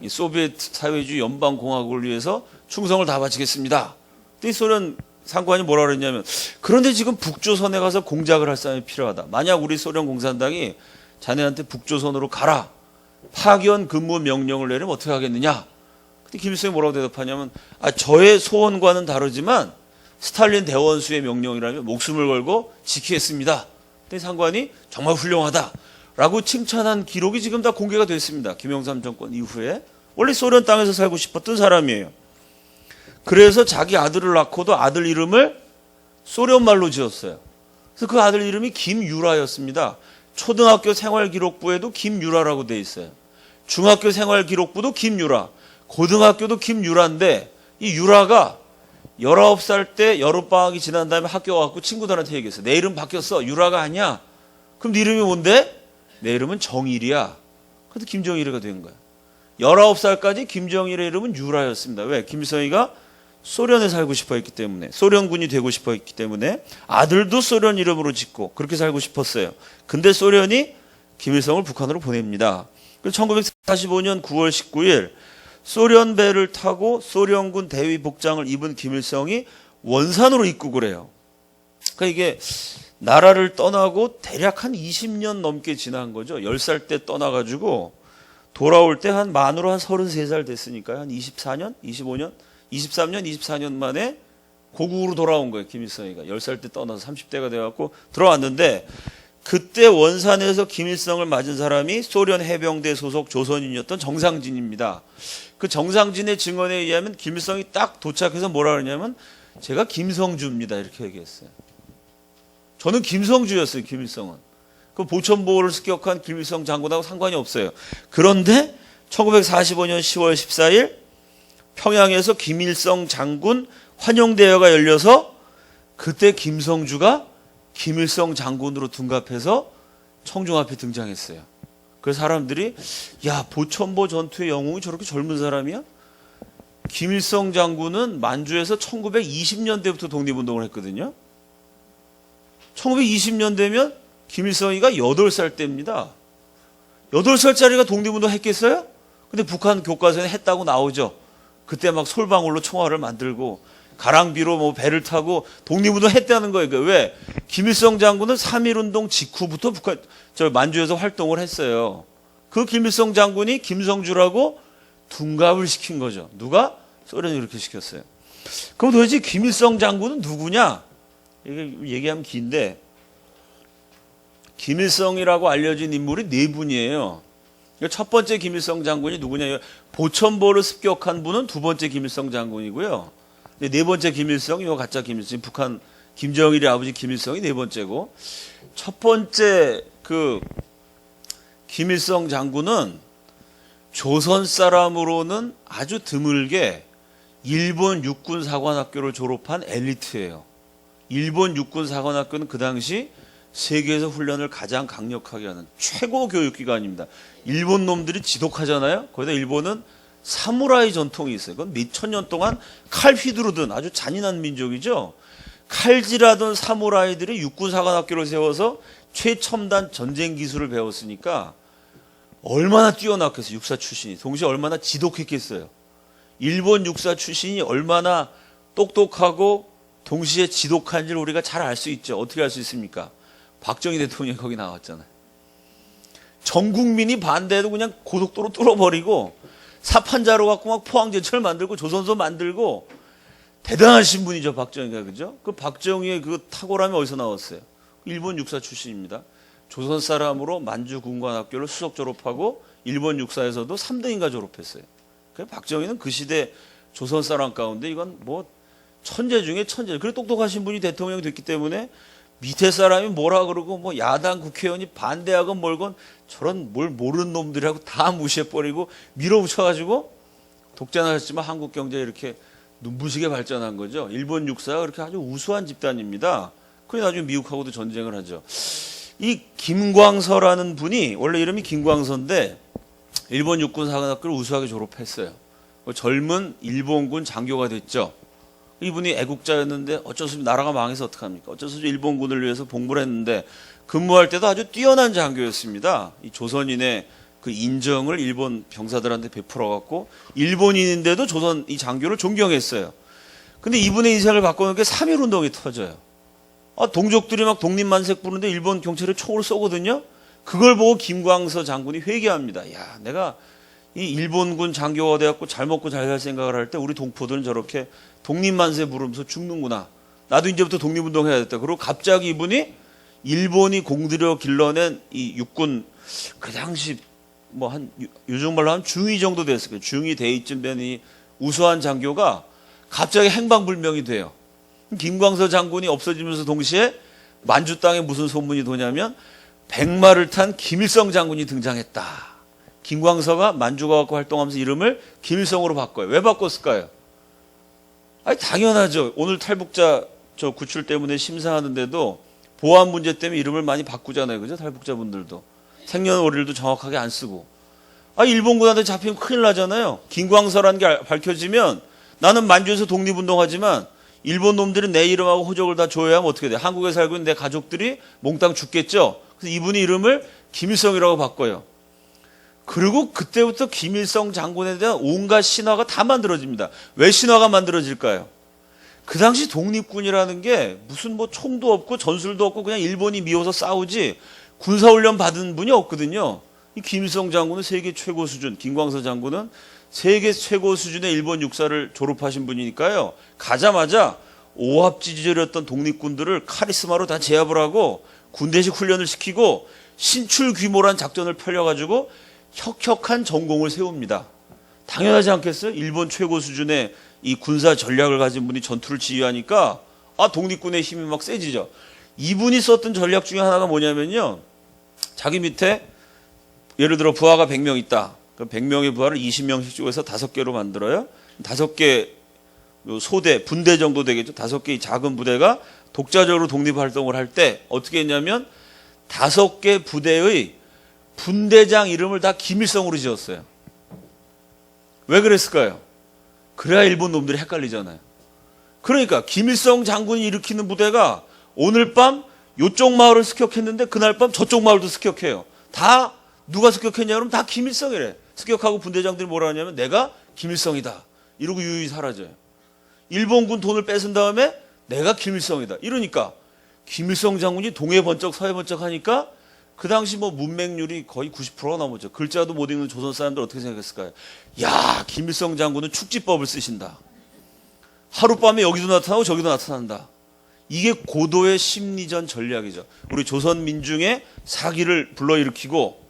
이 소비에트 사회주의 연방공화국을 위해서 충성을 다 바치겠습니다. 그랬더니 소련 상관이 뭐라 그랬냐면 그런데 지금 북조선에 가서 공작을 할 사람이 필요하다. 만약 우리 소련 공산당이 자네한테 북조선으로 가라. 파견 근무 명령을 내리면 어떻게 하겠느냐. 근데 김일성이 뭐라고 대답하냐면 저의 소원과는 다르지만 스탈린 대원수의 명령이라면 목숨을 걸고 지키겠습니다. 근데 상관이 정말 훌륭하다. 라고 칭찬한 기록이 지금 다 공개가 됐습니다. 김영삼 정권 이후에. 원래 소련 땅에서 살고 싶었던 사람이에요. 그래서 자기 아들을 낳고도 아들 이름을 소련말로 지었어요. 그래서 그 아들 이름이 김유라였습니다. 초등학교 생활기록부에도 김유라라고 돼 있어요. 중학교 생활기록부도 김유라, 고등학교도 김유라인데 이 유라가 19살 때 여름방학이 지난 다음에 학교 와갖고 친구들한테 얘기했어. 내 이름 바뀌었어. 유라가 아니야. 그럼 네 이름이 뭔데? 내 이름은 정일이야. 그래서 김정일이가 된 거야. 19살까지 김정일의 이름은 유라였습니다. 왜? 김일성이가 소련에 살고 싶어 했기 때문에, 소련군이 되고 싶어 했기 때문에 아들도 소련 이름으로 짓고 그렇게 살고 싶었어요. 근데 소련이 김일성을 북한으로 보냅니다. 그래서 1945년 9월 19일 소련 배를 타고 소련군 대위 복장을 입은 김일성이 원산으로 입국을 해요. 그러니까 이게 나라를 떠나고 대략 한 20년 넘게 지난 거죠. 10살 때 떠나가지고 돌아올 때 한 만으로 한 33살 됐으니까요. 한 24년, 25년, 23년, 24년 만에 고국으로 돌아온 거예요. 김일성이가 10살 때 떠나서 30대가 돼갖고 들어왔는데, 그때 원산에서 김일성을 맞은 사람이 소련 해병대 소속 조선인이었던 정상진입니다. 그 정상진의 증언에 의하면 김일성이 딱 도착해서 뭐라 그러냐면 제가 김성주입니다 이렇게 얘기했어요. 저는 김성주였어요. 김일성은. 그 보천보호를 습격한 김일성 장군하고 상관이 없어요. 그런데 1945년 10월 14일 평양에서 김일성 장군 환영대회가 열려서 그때 김성주가 김일성 장군으로 둔갑해서 청중 앞에 등장했어요. 그래서 사람들이 야, 보천보 전투의 영웅이 저렇게 젊은 사람이야? 김일성 장군은 만주에서 1920년대부터 독립운동을 했거든요. 1920년대면 김일성이가 8살 때입니다. 8살짜리가 독립운동 했겠어요? 근데 북한 교과서에 했다고 나오죠. 그때 막 솔방울로 총알을 만들고 가랑비로 뭐 배를 타고 독립운동 했다는 거예요. 왜? 김일성 장군은 3.1운동 직후부터 만주에서 활동을 했어요. 그 김일성 장군이 김성주라고 둔갑을 시킨 거죠. 누가? 소련이 그렇게 시켰어요. 그럼 도대체 김일성 장군은 누구냐? 이게 얘기하면 긴데, 김일성이라고 알려진 인물이 4분이에요. 첫 번째 김일성 장군이 누구냐? 보천보를 습격한 분은 두 번째 김일성 장군이고요. 네 번째 김일성, 이거 가짜 김일성, 북한 김정일의 아버지 김일성이 4번째고, 첫 번째 그 김일성 장군은 조선 사람으로는 아주 드물게 일본 육군사관학교를 졸업한 엘리트예요. 일본 육군사관학교는 그 당시 세계에서 훈련을 가장 강력하게 하는 최고 교육기관입니다. 일본 놈들이 지독하잖아요. 거기다 일본은 사무라이 전통이 있어요. 그건 몇천 년 동안 칼 휘두르던 아주 잔인한 민족이죠. 칼질하던 사무라이들이 육군사관학교를 세워서 최첨단 전쟁 기술을 배웠으니까 얼마나 뛰어났겠어요. 육사 출신이. 동시에 얼마나 지독했겠어요. 일본 육사 출신이 얼마나 똑똑하고 동시에 지독한지를 우리가 잘 알 수 있죠. 어떻게 알 수 있습니까? 박정희 대통령이 거기 나왔잖아요. 전 국민이 반대해도 그냥 고속도로 뚫어버리고 사판자로 갖고 막 포항제철 만들고 조선소 만들고 대단하신 분이죠. 박정희가. 그죠? 그 박정희의 그 탁월함이 어디서 나왔어요? 일본 육사 출신입니다. 조선 사람으로 만주 군관학교를 수석 졸업하고 일본 육사에서도 3등인가 졸업했어요. 박정희는 그 시대 조선 사람 가운데 이건 뭐 천재 중에 천재. 그래 똑똑하신 분이 대통령이 됐기 때문에 밑에 사람이 뭐라 그러고 뭐 야당 국회의원이 반대하건 뭘건 저런 뭘 모르는 놈들이라고 다 무시해버리고 밀어붙여가지고 독재하셨지만 한국 경제에 이렇게 눈부시게 발전한 거죠. 일본 육사가 그렇게 아주 우수한 집단입니다. 그래 나중에 미국하고도 전쟁을 하죠. 이 김광서라는 분이 원래 이름이 김광서인데 일본 육군사관학교를 우수하게 졸업했어요. 젊은 일본군 장교가 됐죠. 이분이 애국자였는데 어쩔 수 없이 나라가 망해서 어떡합니까? 어쩔 수 없이 일본군을 위해서 복무를 했는데 근무할 때도 아주 뛰어난 장교였습니다. 이 조선인의 그 인정을 일본 병사들한테 베풀어갖고 일본인인데도 조선 이 장교를 존경했어요. 근데 이분의 인생을 바꿔놓은 게 3.1운동이 터져요. 동족들이 막 독립만색 부르는데 일본 경찰이 총을 쏘거든요. 그걸 보고 김광서 장군이 회개합니다. 야, 내가 이 일본군 장교가 돼갖고 잘 먹고 잘 살 생각을 할 때 우리 동포들은 저렇게 독립만세 부르면서 죽는구나. 나도 이제부터 독립운동 해야겠다. 그리고 갑자기 이분이 일본이 공들여 길러낸 이 육군 그 당시 뭐 한 요즘 말로 하면 중위 정도 됐을 거예요. 중위 대위쯤 된 이 우수한 장교가 갑자기 행방불명이 돼요. 김광서 장군이 없어지면서 동시에 만주 땅에 무슨 소문이 도냐면 백마를 탄 김일성 장군이 등장했다. 김광서가 만주가 갖고 활동하면서 이름을 김일성으로 바꿔요. 왜 바꿨을까요? 아니 당연하죠. 오늘 탈북자 저 구출 때문에 심사하는데도 보안 문제 때문에 이름을 많이 바꾸잖아요. 그죠? 탈북자분들도. 생년월일도 정확하게 안 쓰고. 일본군한테 잡히면 큰일 나잖아요. 김광서라는 게 밝혀지면 나는 만주에서 독립운동하지만 일본 놈들이 내 이름하고 호적을 다 줘야 하면 어떻게 돼? 한국에 살고 있는 내 가족들이 몽땅 죽겠죠? 그래서 이분이 이름을 김일성이라고 바꿔요. 그리고 그때부터 김일성 장군에 대한 온갖 신화가 다 만들어집니다. 왜 신화가 만들어질까요? 그 당시 독립군이라는 게 무슨 뭐 총도 없고 전술도 없고 그냥 일본이 미워서 싸우지 군사훈련 받은 분이 없거든요. 이 김일성 장군은 세계 최고 수준, 김광서 장군은 세계 최고 수준의 일본 육사를 졸업하신 분이니까요. 가자마자 오합지졸이었던 독립군들을 카리스마로 다 제압을 하고 군대식 훈련을 시키고 신출 규모란 작전을 펼쳐가지고 혁혁한 전공을 세웁니다. 당연하지 않겠어요? 일본 최고 수준의 이 군사 전략을 가진 분이 전투를 지휘하니까 독립군의 힘이 막 세지죠. 이분이 썼던 전략 중에 하나가 뭐냐면요. 자기 밑에 예를 들어 부하가 100명 있다. 그 100명의 부하를 20명씩 쪼개서 5개로 만들어요. 5개 소대, 분대 정도 되겠죠. 5개의 작은 부대가 독자적으로 독립활동을 할 때 어떻게 했냐면 5개 부대의 분대장 이름을 다 김일성으로 지었어요. 왜 그랬을까요? 그래야 일본 놈들이 헷갈리잖아요. 그러니까 김일성 장군이 일으키는 부대가 오늘 밤 요쪽 마을을 습격했는데 그날 밤 저쪽 마을도 습격해요. 다 누가 습격했냐 그러면 다 김일성이래. 습격하고 분대장들이 뭐라 하냐면 내가 김일성이다. 이러고 유유히 사라져요. 일본군 돈을 뺏은 다음에 내가 김일성이다. 이러니까 김일성 장군이 동해 번쩍 서해 번쩍 하니까 그 당시 뭐 문맹률이 거의 90%가 넘었죠. 글자도 못 읽는 조선 사람들 어떻게 생각했을까요? 야, 김일성 장군은 축지법을 쓰신다. 하룻밤에 여기도 나타나고 저기도 나타난다. 이게 고도의 심리전 전략이죠. 우리 조선 민중의 사기를 불러일으키고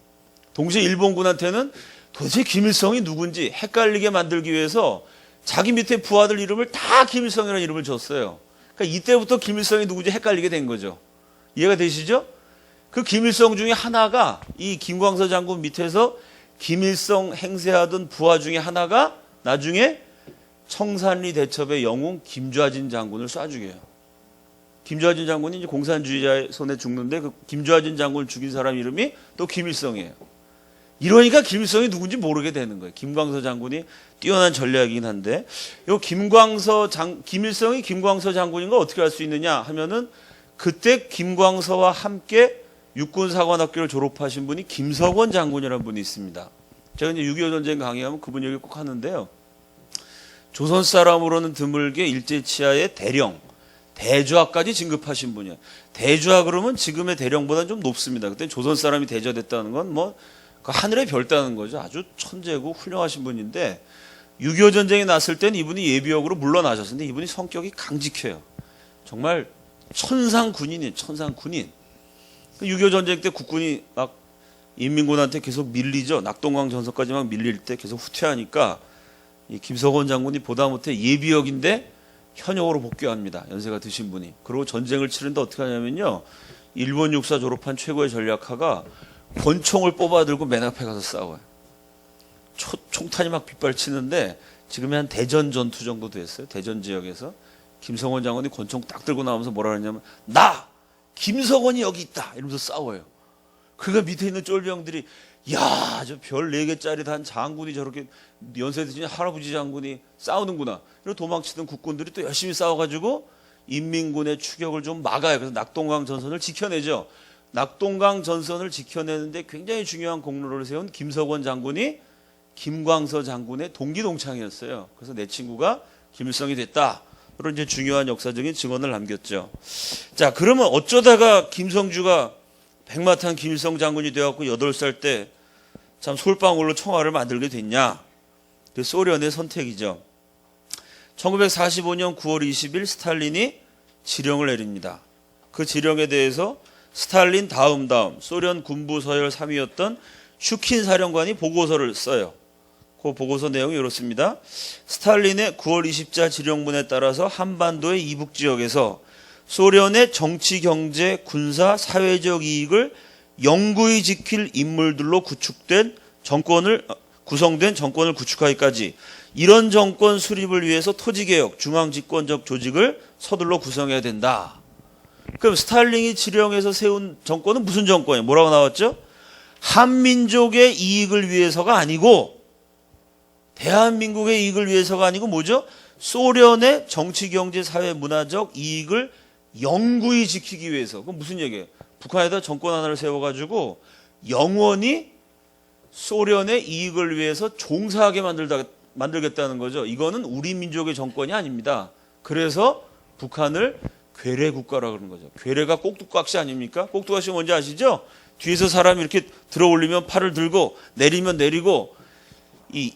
동시에 일본군한테는 도대체 김일성이 누군지 헷갈리게 만들기 위해서 자기 밑에 부하들 이름을 다 김일성이라는 이름을 줬어요. 그러니까 이때부터 김일성이 누군지 헷갈리게 된 거죠. 이해가 되시죠? 그 김일성 중에 하나가 이 김광서 장군 밑에서 김일성 행세하던 부하 중에 하나가 나중에 청산리 대첩의 영웅 김좌진 장군을 쏴 죽여요. 김좌진 장군이 이제 공산주의자의 손에 죽는데 그 김좌진 장군을 죽인 사람 이름이 또 김일성이에요. 이러니까 김일성이 누군지 모르게 되는 거예요. 김광서 장군이 뛰어난 전략이긴 한데 요 김일성이 김광서 장군인 걸 어떻게 알 수 있느냐 하면은 그때 김광서와 함께 육군사관학교를 졸업하신 분이 김석원 장군이라는 분이 있습니다. 제가 이제 6.25 전쟁 강의하면 그분 얘기 꼭 하는데요. 조선 사람으로는 드물게 일제치하의 대령, 대주하까지 진급하신 분이에요. 대주하 그러면 지금의 대령보다 좀 높습니다. 그때 조선 사람이 대주됐다는 건 뭐 하늘의 별 따는 거죠. 아주 천재고 훌륭하신 분인데 6.25 전쟁이 났을 땐 이분이 예비역으로 물러나셨는데 이분이 성격이 강직해요. 정말 천상 군인이에요. 천상 군인. 6.25 전쟁 때 국군이 막 인민군한테 계속 밀리죠. 낙동강 전선까지 막 밀릴 때 계속 후퇴하니까 이 김석원 장군이 보다 못해 예비역인데 현역으로 복귀합니다. 연세가 드신 분이. 그리고 전쟁을 치는데 어떻게 하냐면요. 일본 육사 졸업한 최고의 전략가가 권총을 뽑아들고 맨 앞에 가서 싸워요. 총탄이 막 빗발치는데 지금이 한 대전 전투 정도 됐어요. 대전 지역에서. 김석원 장군이 권총 딱 들고 나오면서 뭐라 그러냐면 나! 김석원이 여기 있다! 이러면서 싸워요. 그러니까 밑에 있는 쫄병들이 야, 저 별 4개짜리 단 장군이 저렇게 연세 드신 할아버지 장군이 싸우는구나. 그리고 도망치던 국군들이 또 열심히 싸워가지고 인민군의 추격을 좀 막아요. 그래서 낙동강 전선을 지켜내죠. 낙동강 전선을 지켜내는데 굉장히 중요한 공로를 세운 김석원 장군이 김광서 장군의 동기 동창이었어요. 그래서 내 친구가 김일성이 됐다. 그런 이제 중요한 역사적인 증언을 남겼죠. 자, 그러면 어쩌다가 김성주가 백마탄 김일성 장군이 되었고 8살 때 참 솔방울로 청와를 만들게 됐냐? 그 소련의 선택이죠. 1945년 9월 20일 스탈린이 지령을 내립니다. 그 지령에 대해서 스탈린 다음 소련 군부 서열 3위였던 슈킨 사령관이 보고서를 써요. 그 보고서 내용이 이렇습니다. 스탈린의 9월 20자 지령문에 따라서 한반도의 이북 지역에서 소련의 정치, 경제, 군사, 사회적 이익을 영구히 지킬 인물들로 구축된 구성된 정권을 구축하기까지 이런 정권 수립을 위해서 토지개혁, 중앙집권적 조직을 서둘러 구성해야 된다. 그럼 스탈린이 지령해서 세운 정권은 무슨 정권이에요? 뭐라고 나왔죠? 한민족의 이익을 위해서가 아니고 대한민국의 이익을 위해서가 아니고 뭐죠? 소련의 정치, 경제, 사회, 문화적 이익을 영구히 지키기 위해서. 그건 무슨 얘기예요? 북한에다 정권 하나를 세워가지고 영원히 소련의 이익을 위해서 종사하게 만들겠다는 거죠. 이거는 우리 민족의 정권이 아닙니다. 그래서 북한을 괴뢰 국가라 그러는 거죠. 괴뢰가 꼭두각시 아닙니까? 꼭두각시 뭔지 아시죠? 뒤에서 사람이 이렇게 들어 올리면 팔을 들고 내리면 내리고 이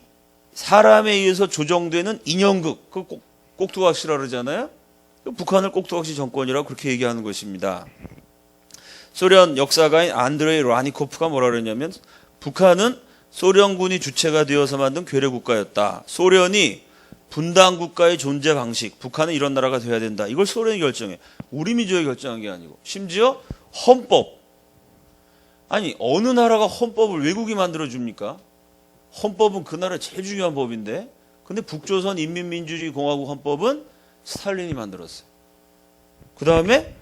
사람에 의해서 조정되는 인형극, 그 꼭두각시라 그러잖아요. 북한을 꼭두각시 정권이라고 그렇게 얘기하는 것입니다. 소련 역사가인 안드레이 라니코프가 뭐라 그러냐면 북한은 소련군이 주체가 되어서 만든 괴뢰 국가였다. 소련이 분단 국가의 존재 방식, 북한은 이런 나라가 돼야 된다. 이걸 소련이 결정해. 우리 민족이 결정한 게 아니고. 심지어 헌법. 아니 어느 나라가 헌법을 외국이 만들어줍니까? 헌법은 그 나라의 제일 중요한 법인데, 근데 북조선 인민민주주의 공화국 헌법은 스탈린이 만들었어요. 그 다음에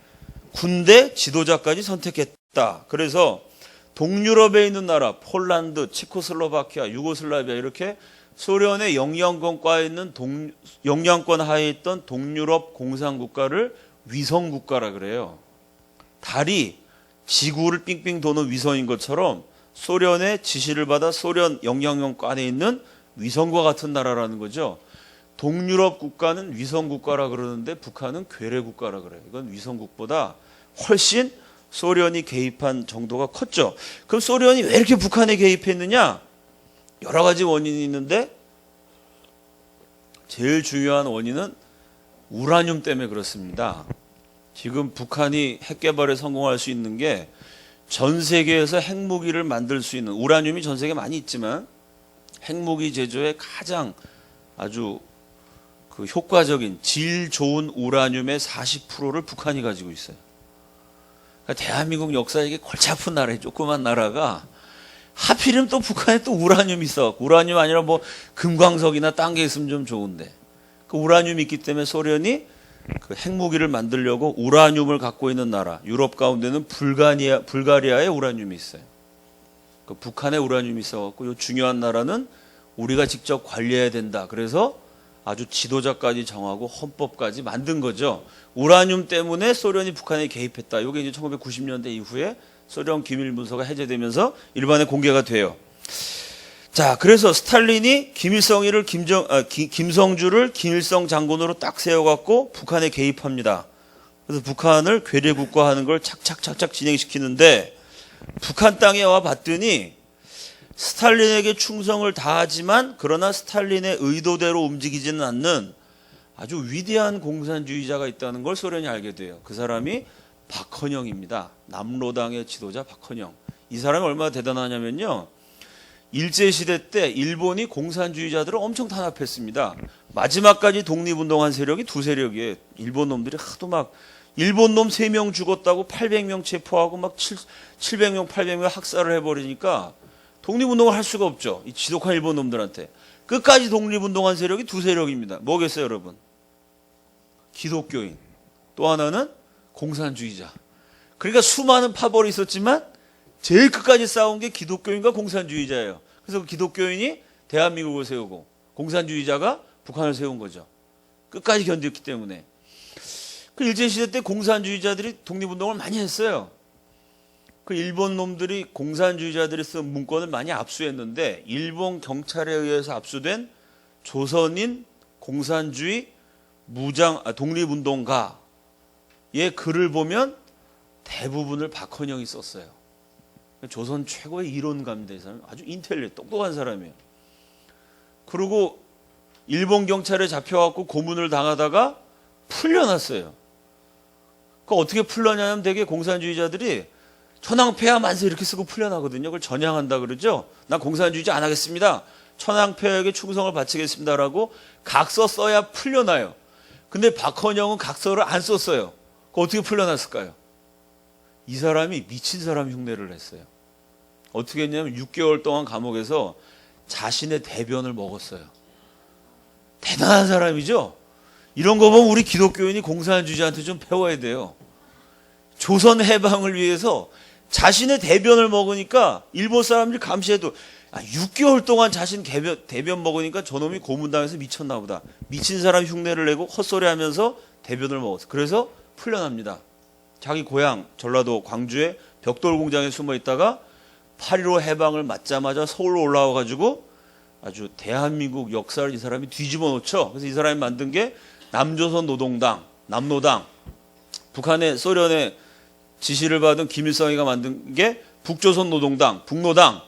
군대 지도자까지 선택했다. 그래서 동유럽에 있는 나라, 폴란드, 체코슬로바키아, 유고슬라비아 이렇게 소련의 영향권과에 있는 영향권 하에 있던 동유럽 공산국가를 위성국가라 그래요. 달이 지구를 빙빙 도는 위성인 것처럼 소련의 지시를 받아 소련 영향권과 안에 있는 위성과 같은 나라라는 거죠. 동유럽 국가는 위성국가라 그러는데 북한은 괴뢰국가라 그래요. 이건 위성국보다 훨씬 소련이 개입한 정도가 컸죠. 그럼 소련이 왜 이렇게 북한에 개입했느냐? 여러 가지 원인이 있는데 제일 중요한 원인은 우라늄 때문에 그렇습니다. 지금 북한이 핵 개발에 성공할 수 있는 게 전 세계에서 핵무기를 만들 수 있는, 우라늄이 전 세계에 많이 있지만 핵무기 제조에 가장 아주 그 효과적인 질 좋은 우라늄의 40%를 북한이 가지고 있어요. 그러니까 대한민국 역사에 이게 골치 아픈 나라에 조그만 나라가 하필이면 또 북한에 또 우라늄이 있어. 우라늄 아니라 뭐 금광석이나 딴 게 있으면 좀 좋은데. 그 우라늄이 있기 때문에 소련이 그 핵무기를 만들려고 우라늄을 갖고 있는 나라, 유럽 가운데는 불가리아에 우라늄이 있어요. 그 북한에 우라늄이 있어갖고 이 중요한 나라는 우리가 직접 관리해야 된다. 그래서 아주 지도자까지 정하고 헌법까지 만든 거죠. 우라늄 때문에 소련이 북한에 개입했다. 이게 이제 1990년대 이후에 소련 기밀 문서가 해제되면서 일반에 공개가 돼요. 자, 그래서 스탈린이 김성주를 김일성 장군으로 딱 세워갖고 북한에 개입합니다. 그래서 북한을 괴뢰 국가하는 걸 착착 진행시키는데 북한 땅에 와 봤더니 스탈린에게 충성을 다하지만 그러나 스탈린의 의도대로 움직이지는 않는 아주 위대한 공산주의자가 있다는 걸 소련이 알게 돼요. 그 사람이 박헌영입니다. 남로당의 지도자 박헌영. 이 사람이 얼마나 대단하냐면요. 일제시대 때 일본이 공산주의자들을 엄청 탄압했습니다. 마지막까지 독립운동한 세력이 두 세력이에요. 일본 놈들이 하도 막 일본 놈 3명 죽었다고 800명 체포하고 막 700명 800명 학살을 해버리니까 독립운동을 할 수가 없죠. 이 지독한 일본 놈들한테. 끝까지 독립운동한 세력이 두 세력입니다. 뭐겠어요 여러분? 기독교인. 또 하나는 공산주의자. 그러니까 수많은 파벌이 있었지만 제일 끝까지 싸운 게 기독교인과 공산주의자예요. 그래서 그 기독교인이 대한민국을 세우고 공산주의자가 북한을 세운 거죠. 끝까지 견뎠기 때문에. 그 일제시대 때 공산주의자들이 독립운동을 많이 했어요. 그 일본 놈들이 공산주의자들이 쓴 문건을 많이 압수했는데 일본 경찰에 의해서 압수된 조선인 공산주의 독립운동가의 글을 보면 대부분을 박헌영이 썼어요. 조선 최고의 이론가입니다. 이 사람 아주 똑똑한 사람이에요. 그리고 일본 경찰에 잡혀갖고 고문을 당하다가 풀려났어요. 그 어떻게 풀려냐면 되게 공산주의자들이 천황폐하 만세 이렇게 쓰고 풀려나거든요. 그걸 전향한다 그러죠. 난 공산주의자 안 하겠습니다. 천황폐하에게 충성을 바치겠습니다라고 각서 써야 풀려나요. 근데 박헌영은 각서를 안 썼어요. 그 어떻게 풀려났을까요? 이 사람이 미친 사람 흉내를 냈어요. 어떻게 했냐면 6개월 동안 감옥에서 자신의 대변을 먹었어요. 대단한 사람이죠. 이런 거 보면 우리 기독교인이 공산주의자한테 좀 배워야 돼요. 조선 해방을 위해서 자신의 대변을 먹으니까 일본 사람들이 감시해도 6개월 동안 자신 대변 먹으니까 저놈이 고문당해서 미쳤나 보다. 미친 사람 흉내를 내고 헛소리하면서 대변을 먹었어. 그래서 풀려납니다. 자기 고향 전라도 광주의 벽돌 공장에 숨어 있다가 8.15 해방을 맞자마자 서울로 올라와 가지고 아주 대한민국 역사를 이 사람이 뒤집어 놓죠. 그래서 이 사람이 만든 게 남조선 노동당, 남노당. 북한의 소련의 지시를 받은 김일성이가 만든 게 북조선 노동당, 북노당.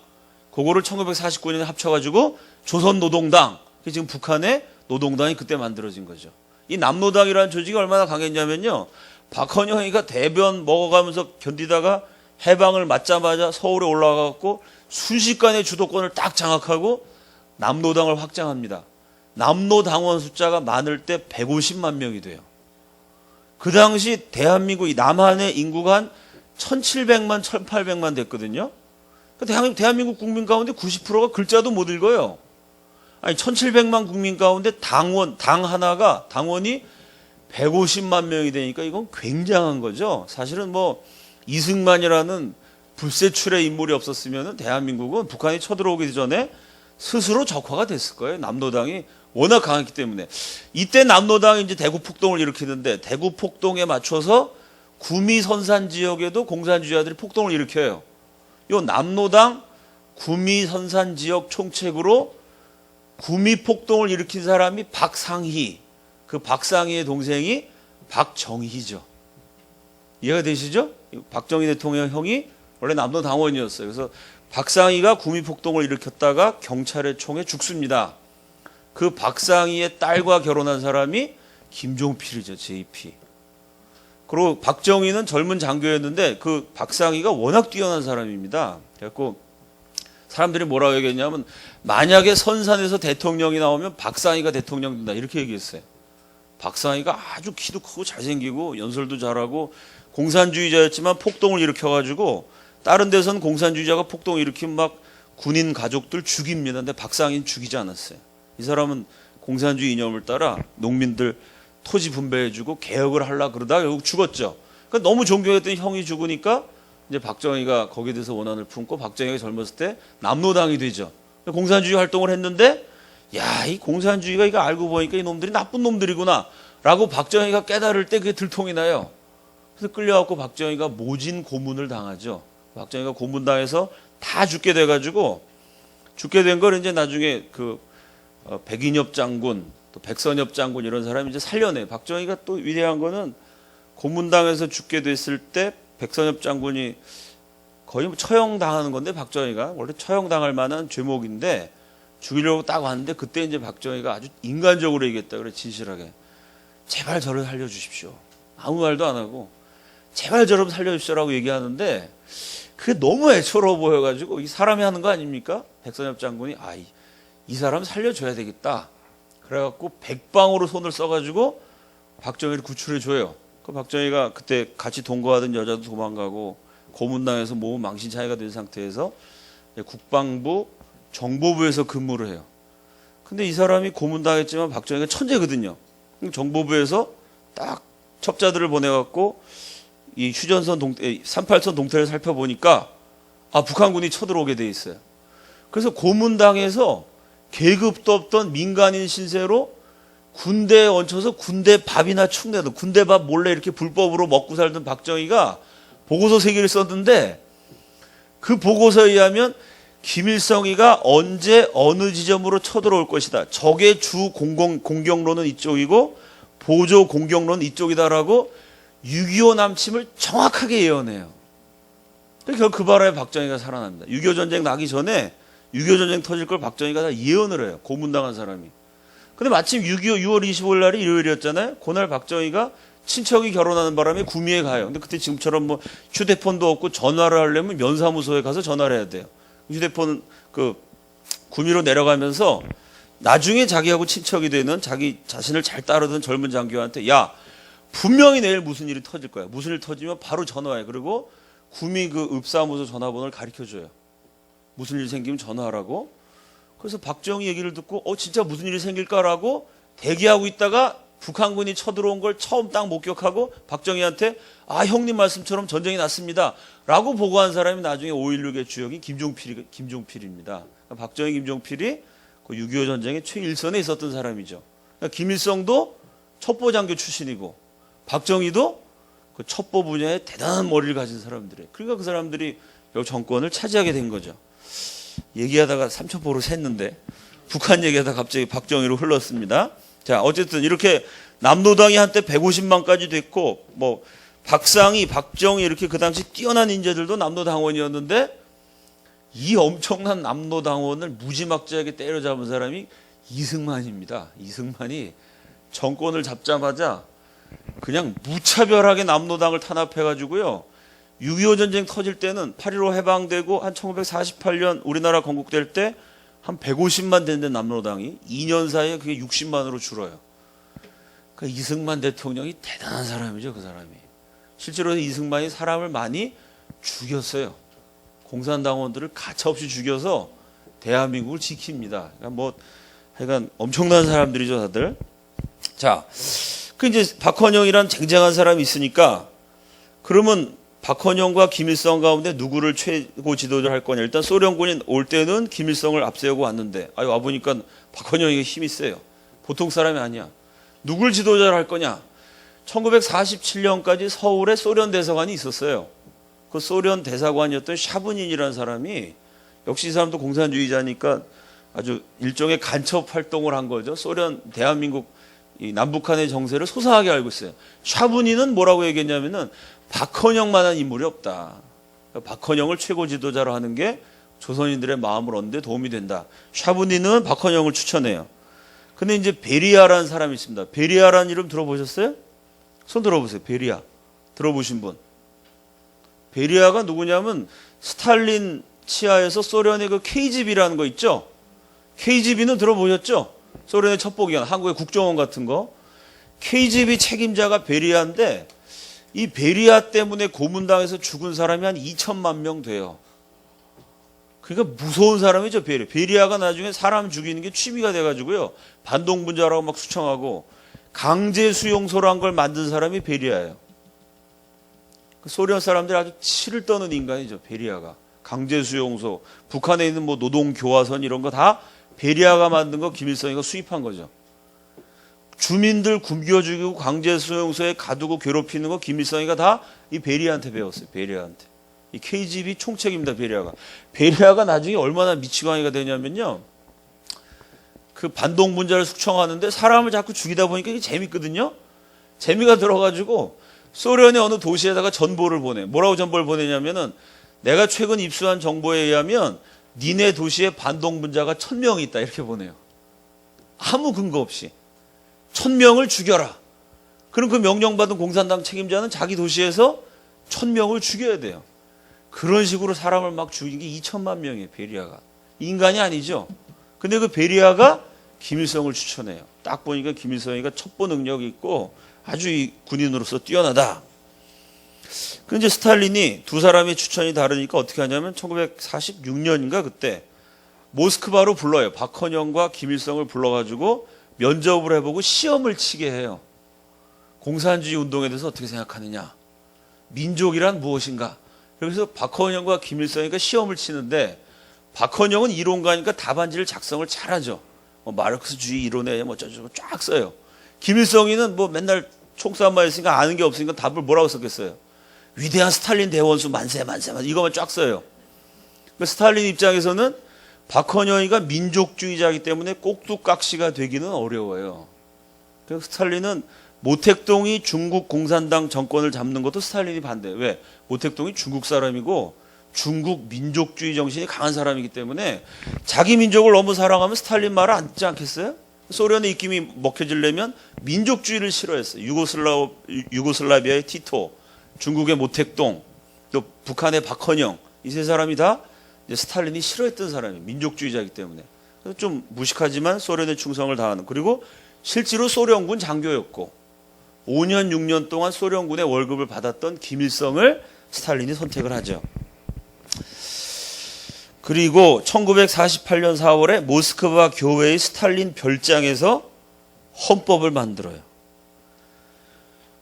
그거를 1949년에 합쳐가지고 조선노동당. 지금 북한의 노동당이 그때 만들어진 거죠. 이 남노당이라는 조직이 얼마나 강했냐면요. 박헌영이가 대변 먹어가면서 견디다가 해방을 맞자마자 서울에 올라가고 순식간에 주도권을 딱 장악하고 남노당을 확장합니다. 남노당원 숫자가 많을 때 150만 명이 돼요. 그 당시 대한민국 남한의 인구가 한 1700만, 1800만 됐거든요. 대한민국 국민 가운데 90%가 글자도 못 읽어요. 아니 1700만 국민 가운데 당 하나가 당원이 150만 명이 되니까 이건 굉장한 거죠. 사실은 뭐 이승만이라는 불세출의 인물이 없었으면 대한민국은 북한이 쳐들어오기 전에 스스로 적화가 됐을 거예요. 남노당이 워낙 강했기 때문에. 이때 남노당이 이제 대구 폭동을 일으키는데 대구 폭동에 맞춰서 구미 선산 지역에도 공산주의자들이 폭동을 일으켜요. 요 남노당 구미 선산 지역 총책으로 구미 폭동을 일으킨 사람이 박상희. 그 박상희의 동생이 박정희죠. 이해가 되시죠? 박정희 대통령 형이 원래 남도 당원이었어요. 그래서 박상희가 구미폭동을 일으켰다가 경찰의 총에 죽습니다. 그 박상희의 딸과 결혼한 사람이 김종필이죠. JP. 그리고 박정희는 젊은 장교였는데 그 박상희가 워낙 뛰어난 사람입니다. 그래갖고 사람들이 뭐라고 얘기했냐면 만약에 선산에서 대통령이 나오면 박상희가 대통령 된다 이렇게 얘기했어요. 박상희가 아주 키도 크고 잘생기고 연설도 잘하고 공산주의자였지만 폭동을 일으켜가지고 다른 데서는 공산주의자가 폭동을 일으키면 막 군인 가족들 죽입니다. 근데 박상희는 죽이지 않았어요. 이 사람은 공산주의 이념을 따라 농민들 토지 분배해주고 개혁을 하려고 그러다가 결국 죽었죠. 그러니까 너무 존경했던 형이 죽으니까 이제 박정희가 거기에 대해서 원한을 품고 박정희가 젊었을 때 남노당이 되죠. 공산주의 활동을 했는데 야, 이 공산주의가 이거 알고 보니까 이 놈들이 나쁜 놈들이구나 라고 박정희가 깨달을 때 그게 들통이 나요. 그래서 끌려갖고 박정희가 모진 고문을 당하죠. 박정희가 고문당해서 다 죽게 돼가지고 죽게 된 걸 이제 나중에 그 백인엽 장군 또 백선엽 장군 이런 사람이 이제 살려내. 박정희가 또 위대한 거는 고문당해서 죽게 됐을 때 백선엽 장군이 거의 뭐 처형당하는 건데 박정희가 원래 처형당할 만한 죄목인데 죽이려고 딱 왔는데 그때 이제 박정희가 아주 인간적으로 얘기했다 그래. 진실하게 제발 저를 살려주십시오. 아무 말도 안 하고 제발 저를 살려주십시오라고 얘기하는데 그게 너무 애처로워 보여가지고 이 사람이 하는 거 아닙니까? 백선엽 장군이 이 사람 살려줘야 되겠다. 그래갖고 백방으로 손을 써가지고 박정희를 구출해줘요. 그 박정희가 그때 같이 동거하던 여자도 도망가고 고문당해서 몸은 망신차이가 된 상태에서 국방부 정보부에서 근무를 해요. 근데 이 사람이 고문당했지만 박정희가 천재거든요. 정보부에서 딱 첩자들을 보내갖고 이 휴전선 38선 동태를 살펴보니까 북한군이 쳐들어오게 돼 있어요. 그래서 고문당해서 계급도 없던 민간인 신세로 군대에 얹혀서 군대 밥이나 축내도 군대 밥 몰래 이렇게 불법으로 먹고 살던 박정희가 보고서 3개를 썼는데 그 보고서에 의하면 김일성이가 언제 어느 지점으로 쳐들어올 것이다. 적의 주 공격로는 이쪽이고 보조 공격로는 이쪽이다라고 6.25 남침을 정확하게 예언해요. 결국 그 바람에 박정희가 살아납니다. 6.25 전쟁 나기 전에 6.25 전쟁 터질 걸 박정희가 다 예언을 해요. 고문당한 사람이. 근데 마침 6.25 6월 25일 날이 일요일이었잖아요. 그날 박정희가 친척이 결혼하는 바람에 구미에 가요. 근데 그때 지금처럼 뭐 휴대폰도 없고 전화를 하려면 면사무소에 가서 전화를 해야 돼요. 휴대폰 구미로 내려가면서 나중에 자기하고 친척이 되는 자기 자신을 잘 따르던 젊은 장교한테 야 분명히 내일 무슨 일이 터질 거야. 무슨 일 터지면 바로 전화해. 그리고 구미 그 읍사무소 전화번호를 가르쳐줘요. 무슨 일 생기면 전화하라고. 그래서 박정희 얘기를 듣고 진짜 무슨 일이 생길까라고 대기하고 있다가 북한군이 쳐들어온 걸 처음 딱 목격하고 박정희한테 형님 말씀처럼 전쟁이 났습니다 라고 보고한 사람이 나중에 5.16의 주역인 김종필입니다. 박정희, 김종필이 그 6.25 전쟁의 최일선에 있었던 사람이죠. 그러니까 김일성도 첩보장교 출신이고 박정희도 그 첩보 분야에 대단한 머리를 가진 사람들이에요. 그러니까 그 사람들이 이 정권을 차지하게 된 거죠. 얘기하다가 삼천포로 샜는데 북한 얘기하다가 갑자기 박정희로 흘렀습니다. 자, 어쨌든 이렇게 남노당이 한때 150만까지 됐고 뭐 박상희, 박정희 이렇게 그 당시 뛰어난 인재들도 남노당원이었는데 이 엄청난 남노당원을 무지막지하게 때려잡은 사람이 이승만입니다. 이승만이 정권을 잡자마자 그냥 무차별하게 남노당을 탄압해가지고요. 6.25 전쟁 터질 때는 8.15 해방되고 한 1948년 우리나라 건국될 때 한 150만 됐는데 남노당이 2년 사이에 그게 60만으로 줄어요. 그러니까 이승만 대통령이 대단한 사람이죠. 그 사람이. 실제로 이승만이 사람을 많이 죽였어요. 공산당원들을 가차없이 죽여서 대한민국을 지킵니다. 그러니까 뭐 하여간 엄청난 사람들이죠, 다들. 자, 그 이제 박헌영이란 쟁쟁한 사람이 있으니까 그러면 박헌영과 김일성 가운데 누구를 최고 지도자를 할 거냐. 일단 소련군이 올 때는 김일성을 앞세우고 왔는데 와보니까 박헌영이 힘이 세요. 보통 사람이 아니야. 누굴 지도자를 할 거냐. 1947년까지 서울에 소련 대사관이 있었어요. 그 소련 대사관이었던 샤브닌이라는 사람이 역시 이 사람도 공산주의자니까 아주 일종의 간첩 활동을 한 거죠. 소련 대한민국 이 남북한의 정세를 소상하게 알고 있어요. 샤브닌은 뭐라고 얘기했냐면은 박헌영만한 인물이 없다. 박헌영을 최고 지도자로 하는 게 조선인들의 마음을 얻는 데 도움이 된다. 샤브닌은 박헌영을 추천해요. 근데 이제 베리아라는 사람이 있습니다. 베리아라는 이름 들어보셨어요? 손 들어보세요. 베리아. 들어보신 분. 베리아가 누구냐면 스탈린 치하에서 소련의 그 KGB라는 거 있죠? KGB는 들어보셨죠? 소련의 첩보기관, 한국의 국정원 같은 거. KGB 책임자가 베리아인데 이 베리아 때문에 고문당해서 죽은 사람이 한 2천만 명 돼요. 그러니까 무서운 사람이죠, 베리아. 베리아가 나중에 사람 죽이는 게 취미가 돼가지고요. 반동분자라고 막 수청하고 강제 수용소란 걸 만든 사람이 베리아예요. 소련 사람들이 아주 치를 떠는 인간이죠, 베리아가. 강제 수용소, 북한에 있는 뭐 노동 교화선 이런 거 다 베리아가 만든 거 김일성이가 수입한 거죠. 주민들 굶겨 죽이고 강제 수용소에 가두고 괴롭히는 거 김일성이가 다 이 베리아한테 배웠어요. 베리아한테. 이 KGB 총책입니다. 베리아가. 베리아가 나중에 얼마나 미치광이가 되냐면요. 그 반동분자를 숙청하는데 사람을 자꾸 죽이다 보니까 이게 재밌거든요. 재미가 들어가지고 소련의 어느 도시에다가 전보를 보내. 뭐라고 전보를 보내냐면은 내가 최근 입수한 정보에 의하면 니네 도시에 반동분자가 1000명이 있다. 이렇게 보내요. 아무 근거 없이. 1000명을 죽여라. 그럼 그 명령받은 공산당 책임자는 자기 도시에서 1000명을 죽여야 돼요. 그런 식으로 사람을 막 죽인 게 2천만 명이에요. 베리아가. 인간이 아니죠. 근데 그 베리아가 김일성을 추천해요. 딱 보니까 김일성이가 첩보 능력이 있고 아주 이 군인으로서 뛰어나다. 그 이제 스탈린이 두 사람의 추천이 다르니까 어떻게 하냐면 1946년인가 그때 모스크바로 불러요. 박헌영과 김일성을 불러가지고 면접을 해보고 시험을 치게 해요. 공산주의 운동에 대해서 어떻게 생각하느냐. 민족이란 무엇인가. 그래서 박헌영과 김일성이가 시험을 치는데 박헌영은 이론가니까 답안지를 작성을 잘하죠. 뭐 마르크스주의 이론에 뭐 어쩌고 쫙 써요. 김일성이는 뭐 맨날 총싸움만 했으니까 아는 게 없으니까 답을 뭐라고 썼겠어요. 위대한 스탈린 대원수 만세 만세 만세 이거만 쫙 써요. 그러니까 스탈린 입장에서는 박헌영이가 민족주의자이기 때문에 꼭두각시가 되기는 어려워요. 그래서 스탈린은 모택동이 중국 공산당 정권을 잡는 것도 스탈린이 반대해요. 왜? 모택동이 중국 사람이고 중국 민족주의 정신이 강한 사람이기 때문에 자기 민족을 너무 사랑하면 스탈린 말을 안 듣지 않겠어요? 소련의 입김이 먹혀지려면 민족주의를 싫어했어요. 유고슬라비아의 티토, 중국의 모택동, 또 북한의 박헌영 이 세 사람이 다 스탈린이 싫어했던 사람이에요. 민족주의자이기 때문에. 그래서 좀 무식하지만 소련의 충성을 다하는. 그리고 실제로 소련군 장교였고 5년 6년 동안 소련군의 월급을 받았던 김일성을 스탈린이 선택을 하죠. 그리고 1948년 4월에 모스크바 교회의 스탈린 별장에서 헌법을 만들어요.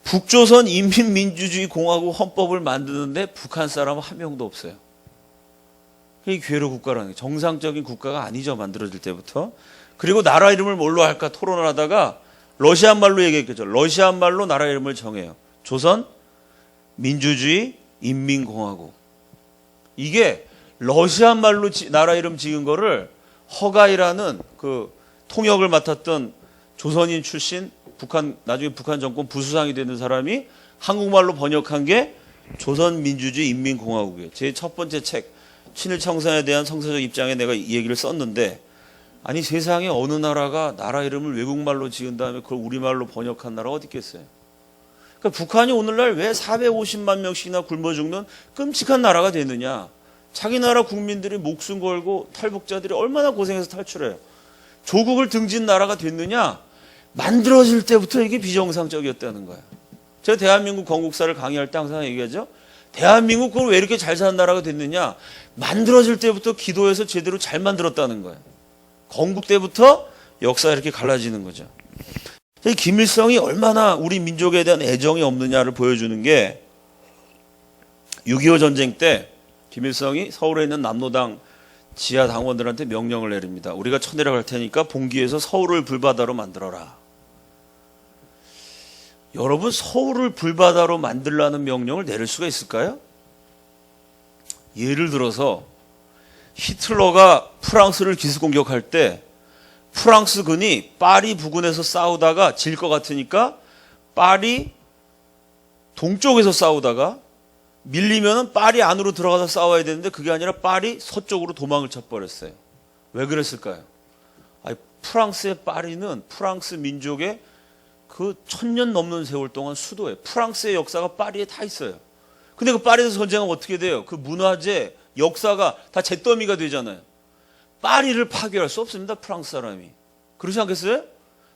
북조선 인민민주주의 공화국 헌법을 만드는데 북한 사람은 한 명도 없어요. 이게 괴로 국가라는 게 정상적인 국가가 아니죠, 만들어질 때부터. 그리고 나라 이름을 뭘로 할까 토론을 하다가 러시안 말로 얘기했겠죠. 러시안 말로 나라 이름을 정해요. 조선 민주주의 인민공화국. 이게 러시안 말로 나라 이름 지은 거를 허가이라는 그 통역을 맡았던 조선인 출신 나중에 북한 정권 부수상이 되는 사람이 한국말로 번역한 게 조선민주주의 인민공화국이에요. 제 첫 번째 책 친일 청산에 대한 성서적 입장에 내가 이 얘기를 썼는데, 아니 세상에 어느 나라가 나라 이름을 외국말로 지은 다음에 그걸 우리말로 번역한 나라가 어디 있겠어요. 그러니까 북한이 오늘날 왜 450만 명씩이나 굶어 죽는 끔찍한 나라가 되느냐. 자기 나라 국민들이 목숨 걸고 탈북자들이 얼마나 고생해서 탈출해요. 조국을 등진 나라가 됐느냐. 만들어질 때부터 이게 비정상적이었다는 거야. 제가 대한민국 건국사를 강의할 때 항상 얘기하죠. 대한민국 그걸 왜 이렇게 잘 사는 나라가 됐느냐. 만들어질 때부터 기도해서 제대로 잘 만들었다는 거야. 건국 때부터 역사가 이렇게 갈라지는 거죠. 김일성이 얼마나 우리 민족에 대한 애정이 없느냐를 보여주는 게 6.25 전쟁 때 김일성이 서울에 있는 남로당 지하 당원들한테 명령을 내립니다. 우리가 쳐내려갈 테니까 봉기에서 서울을 불바다로 만들어라. 여러분, 서울을 불바다로 만들라는 명령을 내릴 수가 있을까요? 예를 들어서 히틀러가 프랑스를 기습공격할 때 프랑스군이 파리 부근에서 싸우다가 질 것 같으니까 파리 동쪽에서 싸우다가 밀리면 파리 안으로 들어가서 싸워야 되는데 그게 아니라 파리 서쪽으로 도망을 쳐버렸어요. 왜 그랬을까요? 프랑스의 파리는 프랑스 민족의 그 1000년 넘는 세월 동안 수도예요. 프랑스의 역사가 파리에 다 있어요. 근데 그 파리에서 전쟁하면 어떻게 돼요? 그 문화재, 역사가 다 잿더미가 되잖아요. 파리를 파괴할 수 없습니다, 프랑스 사람이. 그렇지 않겠어요?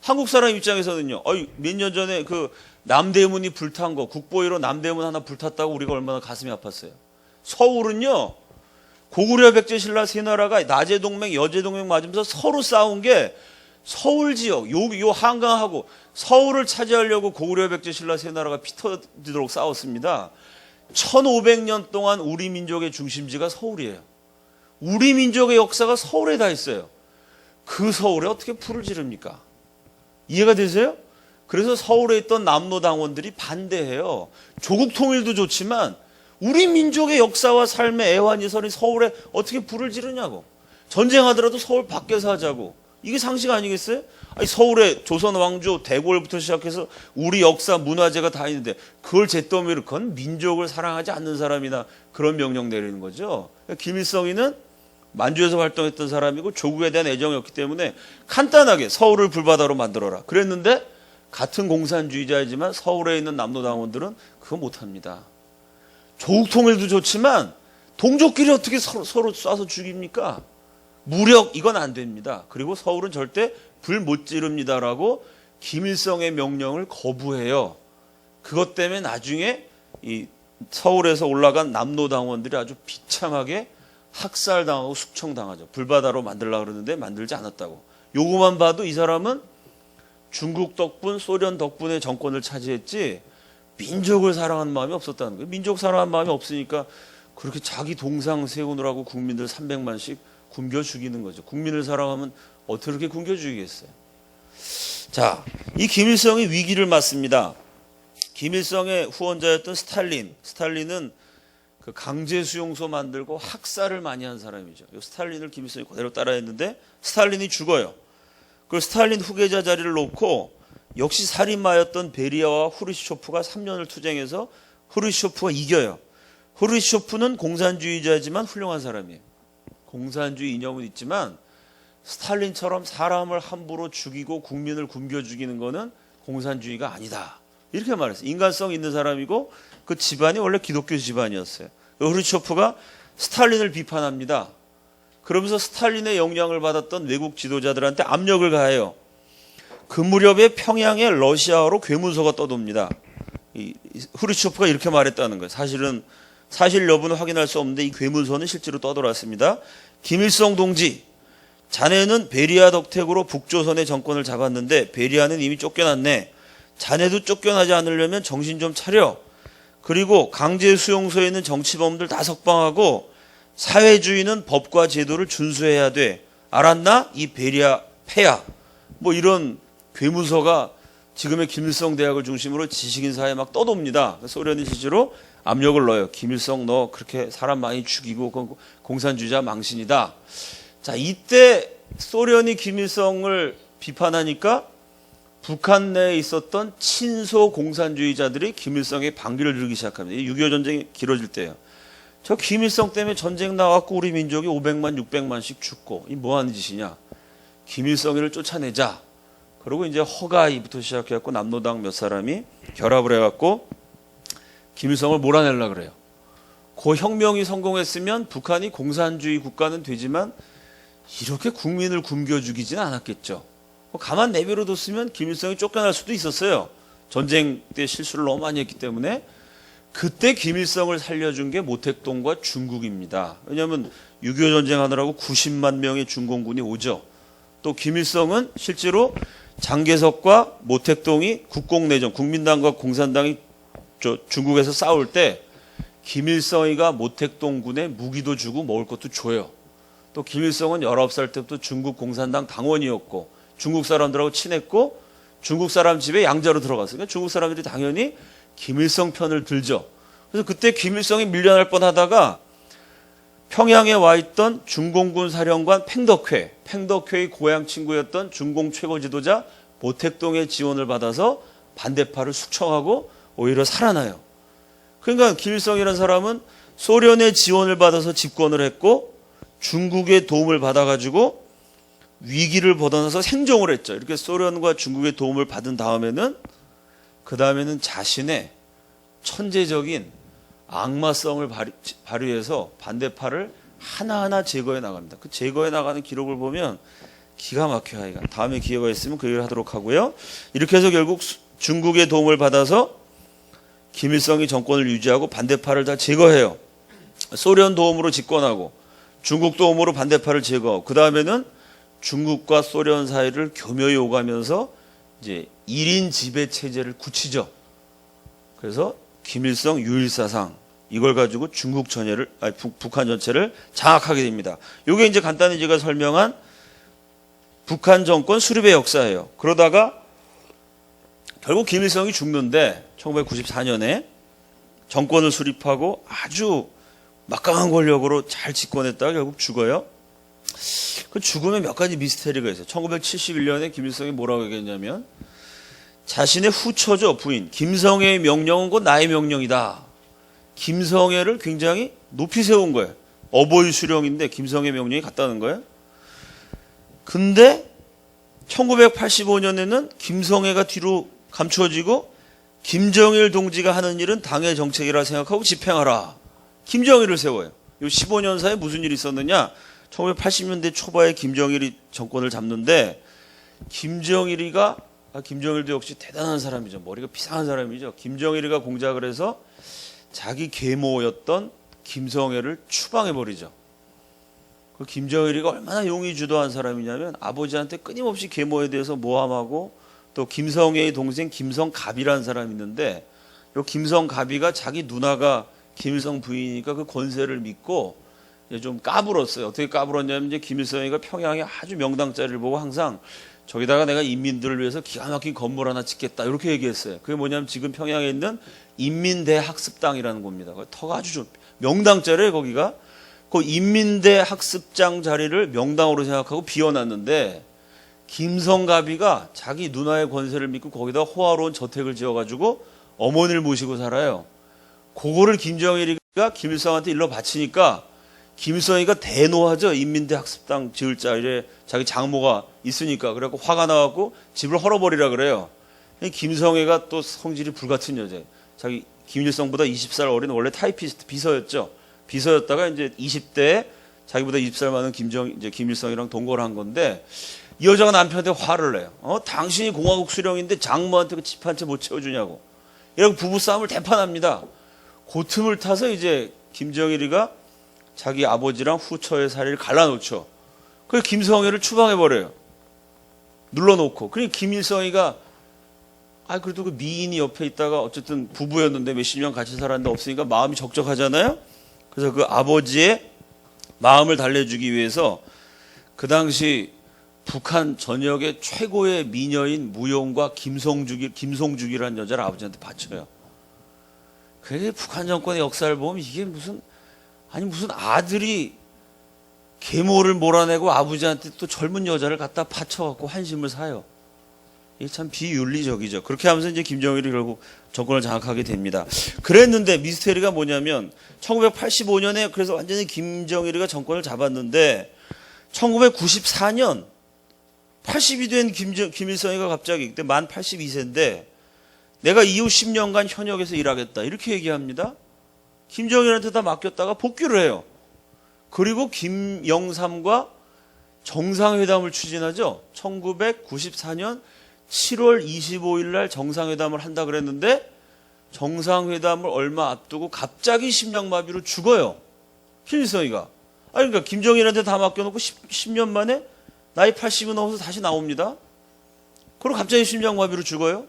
한국 사람 입장에서는요. 몇 년 전에 그 남대문이 불탄 거, 국보위로 남대문 하나 불탔다고 우리가 얼마나 가슴이 아팠어요. 서울은요, 고구려 백제 신라 세 나라가 낮의 동맹, 여제 동맹 맞으면서 서로 싸운 게 서울 지역, 요 한강하고 서울을 차지하려고 고구려 백제 신라 세 나라가 피 터지도록 싸웠습니다. 1500년 동안 우리 민족의 중심지가 서울이에요. 우리 민족의 역사가 서울에 다 있어요. 그 서울에 어떻게 불을 지릅니까? 이해가 되세요? 그래서 서울에 있던 남로당원들이 반대해요. 조국 통일도 좋지만 우리 민족의 역사와 삶의 애환이설이 서울에 어떻게 불을 지르냐고. 전쟁하더라도 서울 밖에서 하자고. 이게 상식 아니겠어요? 서울에 조선 왕조 대궐부터 시작해서 우리 역사 문화재가 다 있는데 그걸 잿더미로 그건 민족을 사랑하지 않는 사람이나 그런 명령 내리는 거죠. 김일성이는 만주에서 활동했던 사람이고 조국에 대한 애정이 없기 때문에 간단하게 서울을 불바다로 만들어라 그랬는데, 같은 공산주의자이지만 서울에 있는 남로당원들은 그거 못합니다. 조국 통일도 좋지만 동족끼리 어떻게 서로 쏴서 죽입니까? 무력 이건 안 됩니다. 그리고 서울은 절대 불 못 지릅니다라고 김일성의 명령을 거부해요. 그것 때문에 나중에 이 서울에서 올라간 남로당원들이 아주 비참하게 학살당하고 숙청당하죠. 불바다로 만들려고 그러는데 만들지 않았다고. 요거만 봐도 이 사람은 중국 덕분, 소련 덕분에 정권을 차지했지 민족을 사랑하는 마음이 없었다는 거예요. 민족 사랑하는 마음이 없으니까 그렇게 자기 동상 세우느라고 국민들 300만씩 굶겨 죽이는 거죠. 국민을 사랑하면 어떻게 그렇게 굶겨 죽이겠어요. 자, 이 김일성이 위기를 맞습니다. 김일성의 후원자였던 스탈린은 그 강제 수용소 만들고 학살을 많이 한 사람이죠. 스탈린을 김일성이 그대로 따라했는데 스탈린이 죽어요. 그 스탈린 후계자 자리를 놓고 역시 살인마였던 베리아와 후르시초프가 3년을 투쟁해서 후르시초프가 이겨요. 후르시초프는 공산주의자지만 훌륭한 사람이에요. 공산주의 이념은 있지만 스탈린처럼 사람을 함부로 죽이고 국민을 굶겨 죽이는 거는 공산주의가 아니다. 이렇게 말했어요. 인간성 있는 사람이고 그 집안이 원래 기독교 집안이었어요. 후르시초프가 스탈린을 비판합니다. 그러면서 스탈린의 영향을 받았던 외국 지도자들한테 압력을 가해요. 그 무렵에 평양에 러시아어로 괴문서가 떠돕니다. 후르시초프가 이렇게 말했다는 거예요. 사실 여부는 확인할 수 없는데 이 괴문서는 실제로 떠돌았습니다. 김일성 동지, 자네는 베리아 덕택으로 북조선의 정권을 잡았는데 베리아는 이미 쫓겨났네. 자네도 쫓겨나지 않으려면 정신 좀 차려. 그리고 강제 수용소에 있는 정치범들 다 석방하고 사회주의는 법과 제도를 준수해야 돼. 알았나? 이 베리아 폐야. 뭐 이런 괴무서가 지금의 김일성 대학을 중심으로 지식인 사회에 막 떠돕니다. 소련이 실제로 압력을 넣어요. 김일성 너 그렇게 사람 많이 죽이고 공산주의자 망신이다. 자, 이때 소련이 김일성을 비판하니까 북한 내에 있었던 친소 공산주의자들이 김일성에 반기를 들기 시작합니다. 6.25 전쟁이 길어질 때예요. 저 김일성 때문에 전쟁 나왔고 우리 민족이 500만 600만씩 죽고 이 뭐하는 짓이냐. 김일성이를 쫓아내자. 그리고 이제 허가이부터 시작해갖고 남노당 몇 사람이 결합을 해갖고 김일성을 몰아내려고 그래요. 그 혁명이 성공했으면 북한이 공산주의 국가는 되지만 이렇게 국민을 굶겨 죽이지는 않았겠죠. 가만 내버려 뒀으면 김일성이 쫓겨날 수도 있었어요. 전쟁 때 실수를 너무 많이 했기 때문에. 그때 김일성을 살려준 게 모택동과 중국입니다. 왜냐하면 6.25 전쟁 하느라고 90만 명의 중공군이 오죠. 또 김일성은 실제로 장개석과 모택동이 국공내전, 국민당과 공산당이 중국에서 싸울 때 김일성이가 모택동군에 무기도 주고 먹을 것도 줘요. 또 김일성은 19살 때부터 중국 공산당 당원이었고 중국 사람들하고 친했고 중국 사람 집에 양자로 들어갔으니까 중국 사람들이 당연히 김일성 편을 들죠. 그래서 그때 김일성이 밀려날 뻔하다가 평양에 와 있던 중공군 사령관 팽덕회의 고향 친구였던 중공 최고 지도자 모택동의 지원을 받아서 반대파를 숙청하고 오히려 살아나요. 그러니까 김일성이라는 사람은 소련의 지원을 받아서 집권을 했고 중국의 도움을 받아가지고 위기를 벗어나서 생존을 했죠. 이렇게 소련과 중국의 도움을 받은 다음에는 자신의 천재적인 악마성을 발휘해서 반대파를 하나하나 제거해 나갑니다. 그 제거해 나가는 기록을 보면 기가 막혀요. 하여간 다음에 기회가 있으면 그 얘기를 하도록 하고요. 이렇게 해서 결국 중국의 도움을 받아서 김일성이 정권을 유지하고 반대파를 다 제거해요. 소련 도움으로 집권하고 중국 도움으로 반대파를 제거하고 그 다음에는 중국과 소련 사이를 교묘히 오가면서 이제 1인 지배 체제를 굳히죠. 그래서 김일성 유일사상 이걸 가지고 북한 전체를 장악하게 됩니다. 이게 이제 간단히 제가 설명한 북한 정권 수립의 역사예요. 그러다가 결국 김일성이 죽는데 1994년에 정권을 수립하고 아주 막강한 권력으로 잘 집권했다가 결국 죽어요. 그 죽음에 몇 가지 미스테리가 있어요. 1971년에 김일성이 뭐라고 얘기했냐면 자신의 후처죠, 부인 김성애의 명령은 곧 나의 명령이다. 김성애를 굉장히 높이 세운 거예요. 어버이 수령인데 김성애 명령이 같다는 거예요. 근데 1985년에는 김성애가 뒤로 감춰지고 김정일 동지가 하는 일은 당의 정책이라 생각하고 집행하라. 김정일을 세워요. 이 15년 사이에 무슨 일이 있었느냐? 1980년대 초반에 김정일이 정권을 잡는데 김정일도 역시 대단한 사람이죠. 머리가 비상한 사람이죠. 김정일이가 공작을 해서 자기 계모였던 김성애를 추방해버리죠. 그 김정일이가 얼마나 용의 주도한 사람이냐면 아버지한테 끊임없이 계모에 대해서 모함하고 또 김성애의 동생 김성갑이라는 사람이 있는데 이 김성갑이가 자기 누나가 김일성 부인이니까 그 권세를 믿고 좀 까불었어요. 어떻게 까불었냐면 이제 김일성이가 평양에 아주 명당 자리를 보고 항상 저기다가 내가 인민들을 위해서 기가 막힌 건물 하나 짓겠다 이렇게 얘기했어요. 그게 뭐냐면 지금 평양에 있는 인민대학습당이라는 곳입니다. 터가 아주 좀 명당 자리에 거기가 그 인민대학습장 자리를 명당으로 생각하고 비워놨는데 김성갑이가 자기 누나의 권세를 믿고 거기다 호화로운 저택을 지어가지고 어머니를 모시고 살아요. 그거를 김정일이가 김일성한테 일러 바치니까 김일성이가 대노하죠. 인민대학습당 지을 자리에 자기 장모가 있으니까. 그래갖고 화가 나갖고 집을 헐어버리라 그래요. 김성애가 또 성질이 불같은 여자예요. 자기 김일성보다 20살 어린 원래 타이피스트 비서였죠. 비서였다가 이제 20대에 자기보다 20살 많은 김일성이랑 동거를 한 건데 이 여자가 남편한테 화를 내요. 당신이 공화국 수령인데 장모한테 그 집 한 채 못 채워주냐고. 이러고 부부싸움을 대판합니다. 그 틈을 타서 이제 김정일이가 자기 아버지랑 후처의 사리를 갈라놓죠. 그래서 김성애를 추방해버려요. 눌러놓고. 그러니까 김일성이가 그래도 그 미인이 옆에 있다가 어쨌든 부부였는데 몇십 년 같이 살았는데 없으니까 마음이 적적하잖아요. 그래서 그 아버지의 마음을 달래주기 위해서 그 당시 북한 전역의 최고의 미녀인 무용과 김송죽이라는 여자를 아버지한테 바쳐요. 그게 북한 정권의 역사를 보면 이게 무슨 아들이 계모를 몰아내고 아버지한테 또 젊은 여자를 갖다 바쳐갖고 환심을 사요. 이게 참 비윤리적이죠. 그렇게 하면서 이제 김정일이 결국 정권을 장악하게 됩니다. 그랬는데 미스테리가 뭐냐면 1985년에 그래서 완전히 김정일이가 정권을 잡았는데 1994년 80이 된 김일성이가 갑자기 그때 만 82세인데 내가 이후 10년간 현역에서 일하겠다 이렇게 얘기합니다. 김정일한테 다 맡겼다가 복귀를 해요. 그리고 김영삼과 정상회담을 추진하죠. 1994년 7월 25일 날 정상회담을 한다 그랬는데 정상회담을 얼마 앞두고 갑자기 심장마비로 죽어요. 김일성이가. 그러니까 김정일한테 다 맡겨놓고 10년 만에 나이 80이 넘어서 다시 나옵니다. 그리고 갑자기 심장마비로 죽어요.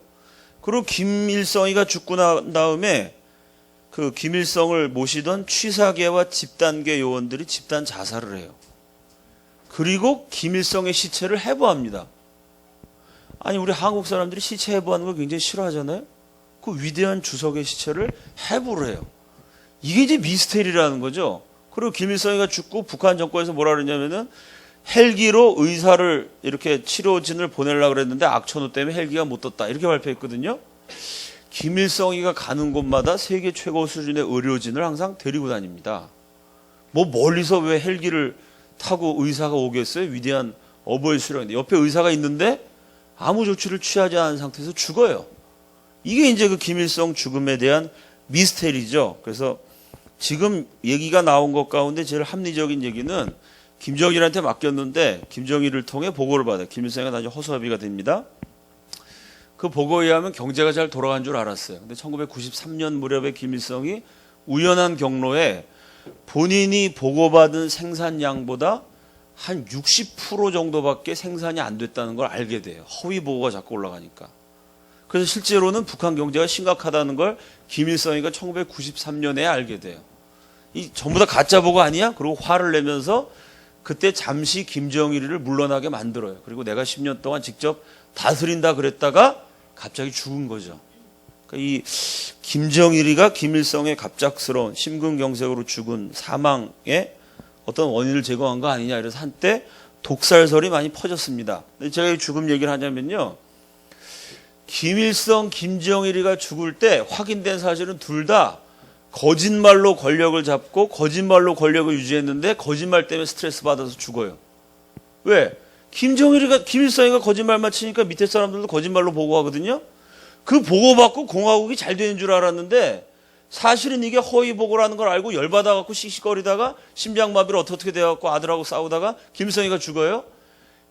그리고 김일성이가 죽고 난 다음에 그 김일성을 모시던 취사계와 집단계 요원들이 집단 자살을 해요. 그리고 김일성의 시체를 해부합니다. 우리 한국 사람들이 시체 해부하는 걸 굉장히 싫어하잖아요. 그 위대한 주석의 시체를 해부를 해요. 이게 이제 미스테리라는 거죠. 그리고 김일성이가 죽고 북한 정권에서 뭐라 그러냐면은 헬기로 의사를 이렇게 치료진을 보내려고 그랬는데 악천후 때문에 헬기가 못 떴다. 이렇게 발표했거든요. 김일성이가 가는 곳마다 세계 최고 수준의 의료진을 항상 데리고 다닙니다. 멀리서 왜 헬기를 타고 의사가 오겠어요? 위대한 어버이 수련인데 옆에 의사가 있는데 아무 조치를 취하지 않은 상태에서 죽어요. 이게 이제 그 김일성 죽음에 대한 미스테리죠. 그래서 지금 얘기가 나온 것 가운데 제일 합리적인 얘기는 김정일한테 맡겼는데 김정일을 통해 보고를 받아요. 김일성이가 나중에 허수아비가 됩니다. 그 보고에 의하면 경제가 잘 돌아간 줄 알았어요. 근데 1993년 무렵에 김일성이 우연한 경로에 본인이 보고받은 생산량보다 한 60% 정도밖에 생산이 안 됐다는 걸 알게 돼요. 허위 보고가 자꾸 올라가니까. 그래서 실제로는 북한 경제가 심각하다는 걸 김일성이가 1993년에 알게 돼요. 이 전부 다 가짜 보고 아니야? 그리고 화를 내면서 그때 잠시 김정일이를 물러나게 만들어요. 그리고 내가 10년 동안 직접 다스린다 그랬다가 갑자기 죽은 거죠. 그러니까 이 김정일이가 김일성의 갑작스러운 심근경색으로 죽은 사망의 어떤 원인을 제공한 거 아니냐 이래서 한때 독살설이 많이 퍼졌습니다. 제가 이 죽음 얘기를 하냐면요. 김일성, 김정일이가 죽을 때 확인된 사실은 둘 다 거짓말로 권력을 잡고 거짓말로 권력을 유지했는데 거짓말 때문에 스트레스 받아서 죽어요. 왜? 김일성이가 거짓말만 치니까 밑에 사람들도 거짓말로 보고하거든요. 그 보고받고 공화국이 잘 되는 줄 알았는데 사실은 이게 허위 보고라는 걸 알고 열받아갖고 씩씩거리다가 심장마비로 어떻게 돼갖고 아들하고 싸우다가 김일성이가 죽어요.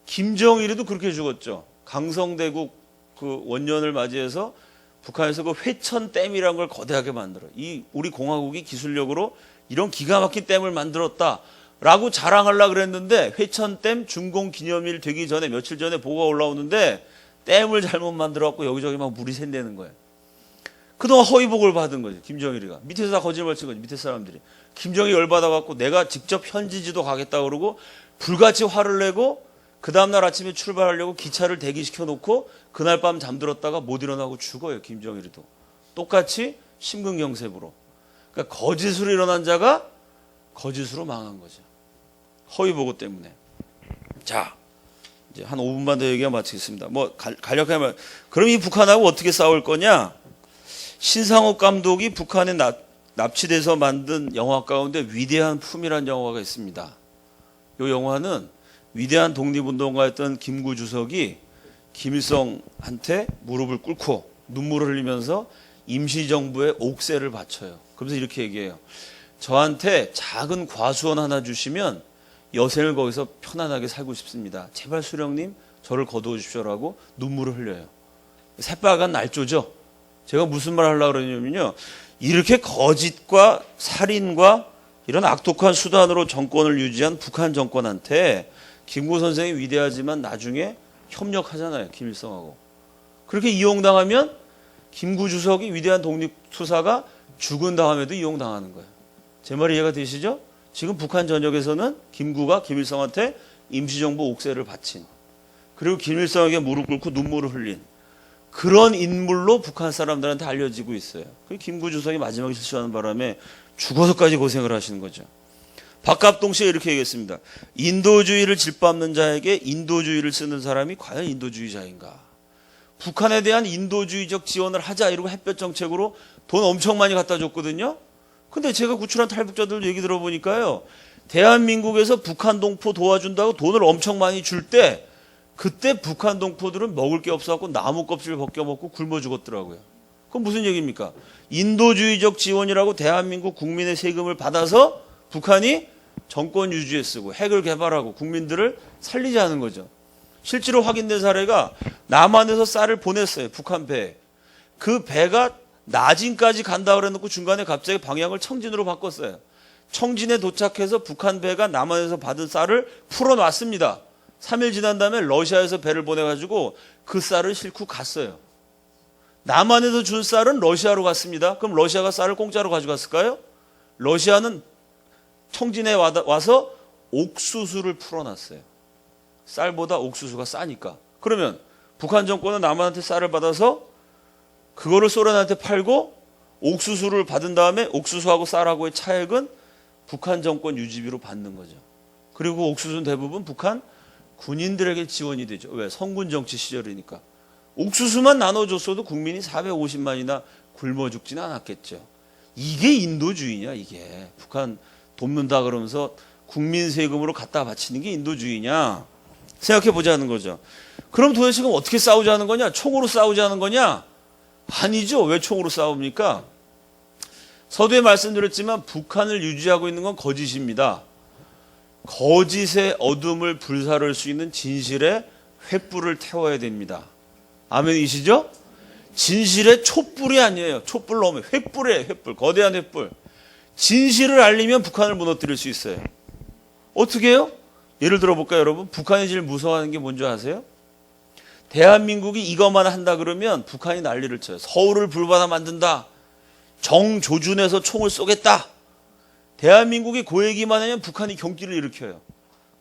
김정일이도 그렇게 죽었죠. 강성대국 그 원년을 맞이해서 북한에서 그 회천댐이라는 걸 거대하게 만들어요. 우리 공화국이 기술력으로 이런 기가 막힌 댐을 만들었다라고 자랑하려고 그랬는데 회천댐 준공 기념일 되기 전에 며칠 전에 보고가 올라오는데 댐을 잘못 만들어갖고 여기저기 막 물이 샌다는 거예요. 그동안 허위 보고를 받은 거죠. 김정일이가. 밑에서 다 거짓말 친 거죠. 밑에 사람들이. 김정일이 열받아갖고 내가 직접 현지지도 가겠다 그러고 불같이 화를 내고 그 다음날 아침에 출발하려고 기차를 대기시켜 놓고 그날 밤 잠들었다가 못 일어나고 죽어요. 김정일이도. 똑같이 심근경색으로. 그러니까 거짓으로 일어난 자가 거짓으로 망한 거죠. 허위 보고 때문에. 자, 이제 한 5분만 더 얘기하고 마치겠습니다. 간략하게 말. 그럼 이 북한하고 어떻게 싸울 거냐? 신상옥 감독이 북한에 납치돼서 만든 영화 가운데 위대한 품이라는 영화가 있습니다. 이 영화는 위대한 독립운동가였던 김구 주석이 김일성한테 무릎을 꿇고 눈물을 흘리면서 임시정부에 옥세를 바쳐요. 그러면서 이렇게 얘기해요. 저한테 작은 과수원 하나 주시면 여생을 거기서 편안하게 살고 싶습니다. 제발 수령님 저를 거두어 주십시오라고 눈물을 흘려요. 새빨간 날조죠. 제가 무슨 말 하려고 그러냐면요. 이렇게 거짓과 살인과 이런 악독한 수단으로 정권을 유지한 북한 정권한테 김구 선생이 위대하지만 나중에 협력하잖아요. 김일성하고. 그렇게 이용당하면 김구 주석이 위대한 독립투사가 죽은 다음에도 이용당하는 거예요. 제 말이 이해가 되시죠? 지금 북한 전역에서는 김구가 김일성한테 임시정부 옥세를 바친, 그리고 김일성에게 무릎 꿇고 눈물을 흘린 그런 인물로 북한 사람들한테 알려지고 있어요. 김구 주석이 마지막에 실수하는 바람에 죽어서까지 고생을 하시는 거죠. 박갑동 씨가 이렇게 얘기했습니다. 인도주의를 짓밟는 자에게 인도주의를 쓰는 사람이 과연 인도주의자인가? 북한에 대한 인도주의적 지원을 하자 이러고 햇볕 정책으로 돈 엄청 많이 갖다 줬거든요. 근데 제가 구출한 탈북자들 얘기 들어보니까요, 대한민국에서 북한 동포 도와준다고 돈을 엄청 많이 줄 때 그때 북한 동포들은 먹을 게 없어갖고 나무 껍질 벗겨 먹고 굶어 죽었더라고요. 그건 무슨 얘기입니까? 인도주의적 지원이라고 대한민국 국민의 세금을 받아서 북한이 정권 유지에 쓰고 핵을 개발하고 국민들을 살리자는 거죠. 실제로 확인된 사례가 남한에서 쌀을 보냈어요. 북한 배에. 그 배가 나진까지 간다 그래놓고 중간에 갑자기 방향을 청진으로 바꿨어요. 청진에 도착해서 북한 배가 남한에서 받은 쌀을 풀어놨습니다. 3일 지난 다음에 러시아에서 배를 보내가지고 그 쌀을 싣고 갔어요. 남한에서 준 쌀은 러시아로 갔습니다. 그럼 러시아가 쌀을 공짜로 가져갔을까요? 러시아는 청진에 와서 옥수수를 풀어놨어요. 쌀보다 옥수수가 싸니까. 그러면 북한 정권은 남한한테 쌀을 받아서 그거를 소련한테 팔고 옥수수를 받은 다음에 옥수수하고 쌀하고의 차액은 북한 정권 유지비로 받는 거죠. 그리고 옥수수는 대부분 북한 군인들에게 지원이 되죠. 왜? 성군 정치 시절이니까. 옥수수만 나눠줬어도 국민이 450만이나 굶어 죽지는 않았겠죠. 이게 인도주의냐 이게. 북한 돕는다 그러면서 국민 세금으로 갖다 바치는 게 인도주의냐 생각해 보자는 거죠. 그럼 도대체 지금 어떻게 싸우자는 거냐? 총으로 싸우자는 거냐? 아니죠. 왜 총으로 싸웁니까? 서두에 말씀드렸지만 북한을 유지하고 있는 건 거짓입니다. 거짓의 어둠을 불사를 수 있는 진실의 횃불을 태워야 됩니다. 아멘이시죠? 진실의 촛불이 아니에요. 촛불 넘어 횃불이에요. 횃불. 거대한 횃불. 진실을 알리면 북한을 무너뜨릴 수 있어요. 어떻게 해요? 예를 들어볼까요, 여러분? 북한이 제일 무서워하는 게 뭔지 아세요? 대한민국이 이것만 한다 그러면 북한이 난리를 쳐요. 서울을 불바다 만든다. 정조준에서 총을 쏘겠다. 대한민국이 그 얘기만 하면 북한이 경기를 일으켜요.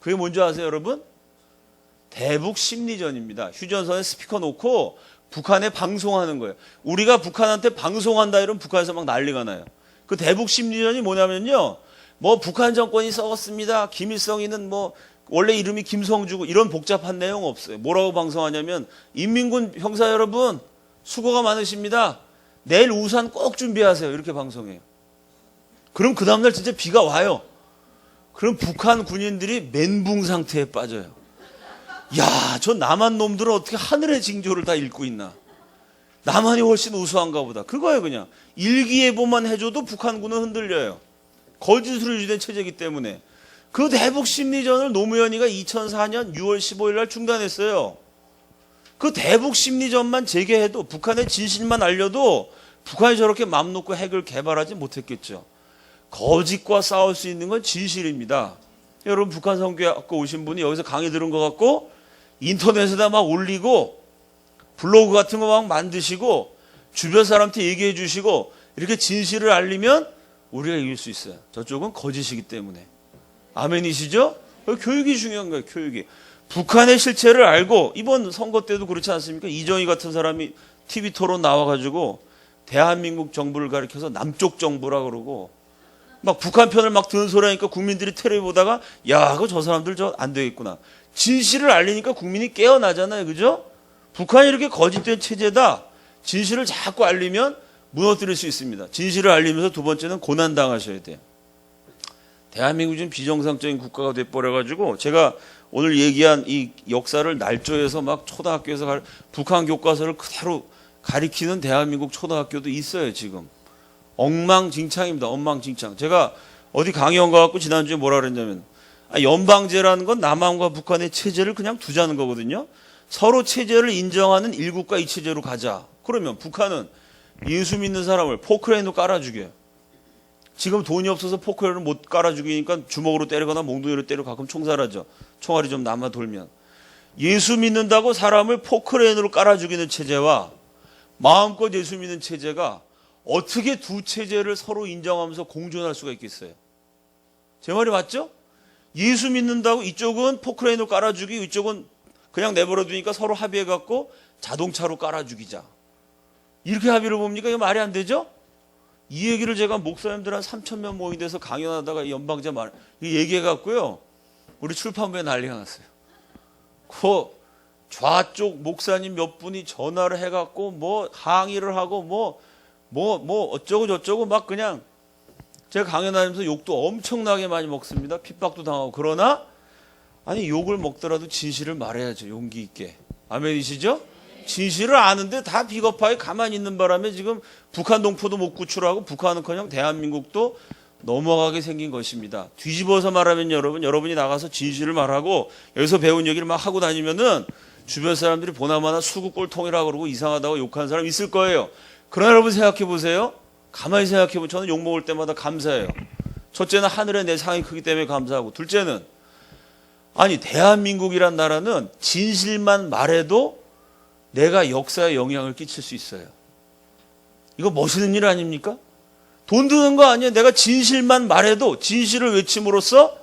그게 뭔지 아세요, 여러분? 대북 심리전입니다. 휴전선에 스피커 놓고 북한에 방송하는 거예요. 우리가 북한한테 방송한다 이러면 북한에서 막 난리가 나요. 그 대북 심리전이 뭐냐면요. 뭐 북한 정권이 썩었습니다. 김일성이는 뭐 원래 이름이 김성주고 이런 복잡한 내용 없어요. 뭐라고 방송하냐면 인민군 형사 여러분 수고가 많으십니다. 내일 우산 꼭 준비하세요. 이렇게 방송해요. 그럼 그 다음날 진짜 비가 와요. 그럼 북한 군인들이 멘붕 상태에 빠져요. 야, 저 남한 놈들은 어떻게 하늘의 징조를 다 읽고 있나. 남한이 훨씬 우수한가 보다. 그거예요 그냥. 일기예보만 해줘도 북한군은 흔들려요. 거짓으로 유지된 체제이기 때문에. 그 대북 심리전을 노무현이가 2004년 6월 15일 날 중단했어요. 그 대북 심리전만 재개해도 북한의 진실만 알려도 북한이 저렇게 맘 놓고 핵을 개발하지 못했겠죠. 거짓과 싸울 수 있는 건 진실입니다. 여러분 북한 선교학교 오신 분이 여기서 강의 들은 것 같고 인터넷에다 막 올리고 블로그 같은 거 막 만드시고 주변 사람한테 얘기해 주시고 이렇게 진실을 알리면 우리가 이길 수 있어요. 저쪽은 거짓이기 때문에. 아멘이시죠? 교육이 중요한 거예요. 교육이. 북한의 실체를 알고 이번 선거 때도 그렇지 않습니까? 이정희 같은 사람이 TV 토론 나와가지고 대한민국 정부를 가리켜서 남쪽 정부라 그러고 막 북한 편을 막 드는 소리 하니까 국민들이 텔레비 보다가 야, 그거 저 사람들 저 안 되겠구나. 진실을 알리니까 국민이 깨어나잖아요. 그죠? 북한이 이렇게 거짓된 체제다. 진실을 자꾸 알리면 무너뜨릴 수 있습니다. 진실을 알리면서 두 번째는 고난당하셔야 돼요. 대한민국이 지금 비정상적인 국가가 돼버려가지고 제가 오늘 얘기한 이 역사를 날조해서 막 초등학교에서 북한 교과서를 그대로 가리키는 대한민국 초등학교도 있어요. 지금. 엉망진창입니다. 엉망진창. 제가 어디 강의원 가갖고 지난주에 뭐라 그랬냐면 연방제라는 건 남한과 북한의 체제를 그냥 두자는 거거든요. 서로 체제를 인정하는 일국가 이체제로 가자. 그러면 북한은 예수 믿는 사람을 포크레인으로 깔아 죽여요. 지금 돈이 없어서 포크레인을 못 깔아 죽이니까 주먹으로 때리거나 몽둥이로 때리고 가끔 총살하죠. 총알이 좀 남아 돌면. 예수 믿는다고 사람을 포크레인으로 깔아 죽이는 체제와 마음껏 예수 믿는 체제가 어떻게 두 체제를 서로 인정하면서 공존할 수가 있겠어요? 제 말이 맞죠? 예수 믿는다고 이쪽은 포크레인으로 깔아 죽이고 이쪽은 그냥 내버려 두니까 서로 합의해 갖고 자동차로 깔아 죽이자. 이렇게 합의를 봅니까? 이거 말이 안 되죠? 이 얘기를 제가 목사님들 한 3,000명 모인 데서 강연하다가 연방제 얘기해 갖고요. 우리 출판부에 난리가 났어요. 그 좌쪽 목사님 몇 분이 전화를 해 갖고 뭐 항의를 하고 뭐 어쩌고 저쩌고 막 그냥 제가 강연하면서 욕도 엄청나게 많이 먹습니다. 핍박도 당하고. 그러나 아니 욕을 먹더라도 진실을 말해야죠. 용기 있게. 아멘이시죠? 진실을 아는데 다 비겁하게 가만히 있는 바람에 지금 북한 동포도 못 구출하고 북한은커녕 대한민국도 넘어가게 생긴 것입니다. 뒤집어서 말하면 여러분이 나가서 진실을 말하고 여기서 배운 얘기를 막 하고 다니면은 주변 사람들이 보나마나 수구꼴통이라고 그러고 이상하다고 욕하는 사람 있을 거예요. 그러나 여러분 생각해 보세요. 가만히 생각해 보면 저는 욕 먹을 때마다 감사해요. 첫째는 하늘에 내 상이 크기 때문에 감사하고, 둘째는 아니 대한민국이란 나라는 진실만 말해도 내가 역사에 영향을 끼칠 수 있어요. 이거 멋있는 일 아닙니까? 돈 드는 거 아니에요. 내가 진실만 말해도 진실을 외침으로써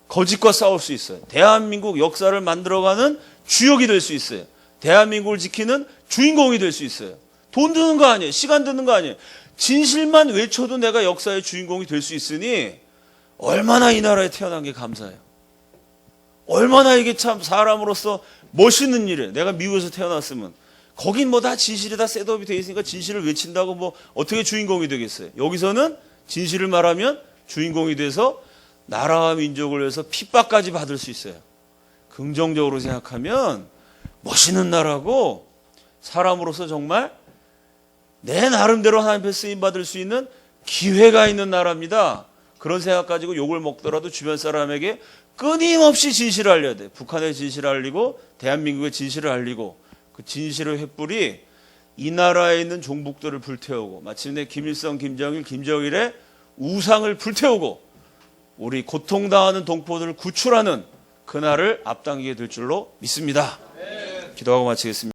거짓과 싸울 수 있어요. 대한민국 역사를 만들어가는 주역이 될 수 있어요. 대한민국을 지키는 주인공이 될 수 있어요. 돈 드는 거 아니에요. 시간 드는 거 아니에요. 진실만 외쳐도 내가 역사의 주인공이 될 수 있으니 얼마나 이 나라에 태어난 게 감사해요. 얼마나 이게 참 사람으로서 멋있는 일이에요. 내가 미국에서 태어났으면 거긴 뭐 다 진실이 다 셋업이 돼 있으니까 진실을 외친다고 뭐 어떻게 주인공이 되겠어요. 여기서는 진실을 말하면 주인공이 돼서 나라와 민족을 위해서 핍박까지 받을 수 있어요. 긍정적으로 생각하면 멋있는 나라고 사람으로서 정말 내 나름대로 하나님 앞에 쓰임받을 수 있는 기회가 있는 나라입니다. 그런 생각 가지고 욕을 먹더라도 주변 사람에게 끊임없이 진실을 알려야 돼. 북한의 진실을 알리고 대한민국의 진실을 알리고 그 진실의 횃불이 이 나라에 있는 종북들을 불태우고 마침내 김일성, 김정일, 김정일의 우상을 불태우고 우리 고통당하는 동포들을 구출하는 그날을 앞당기게 될 줄로 믿습니다. 기도하고 마치겠습니다.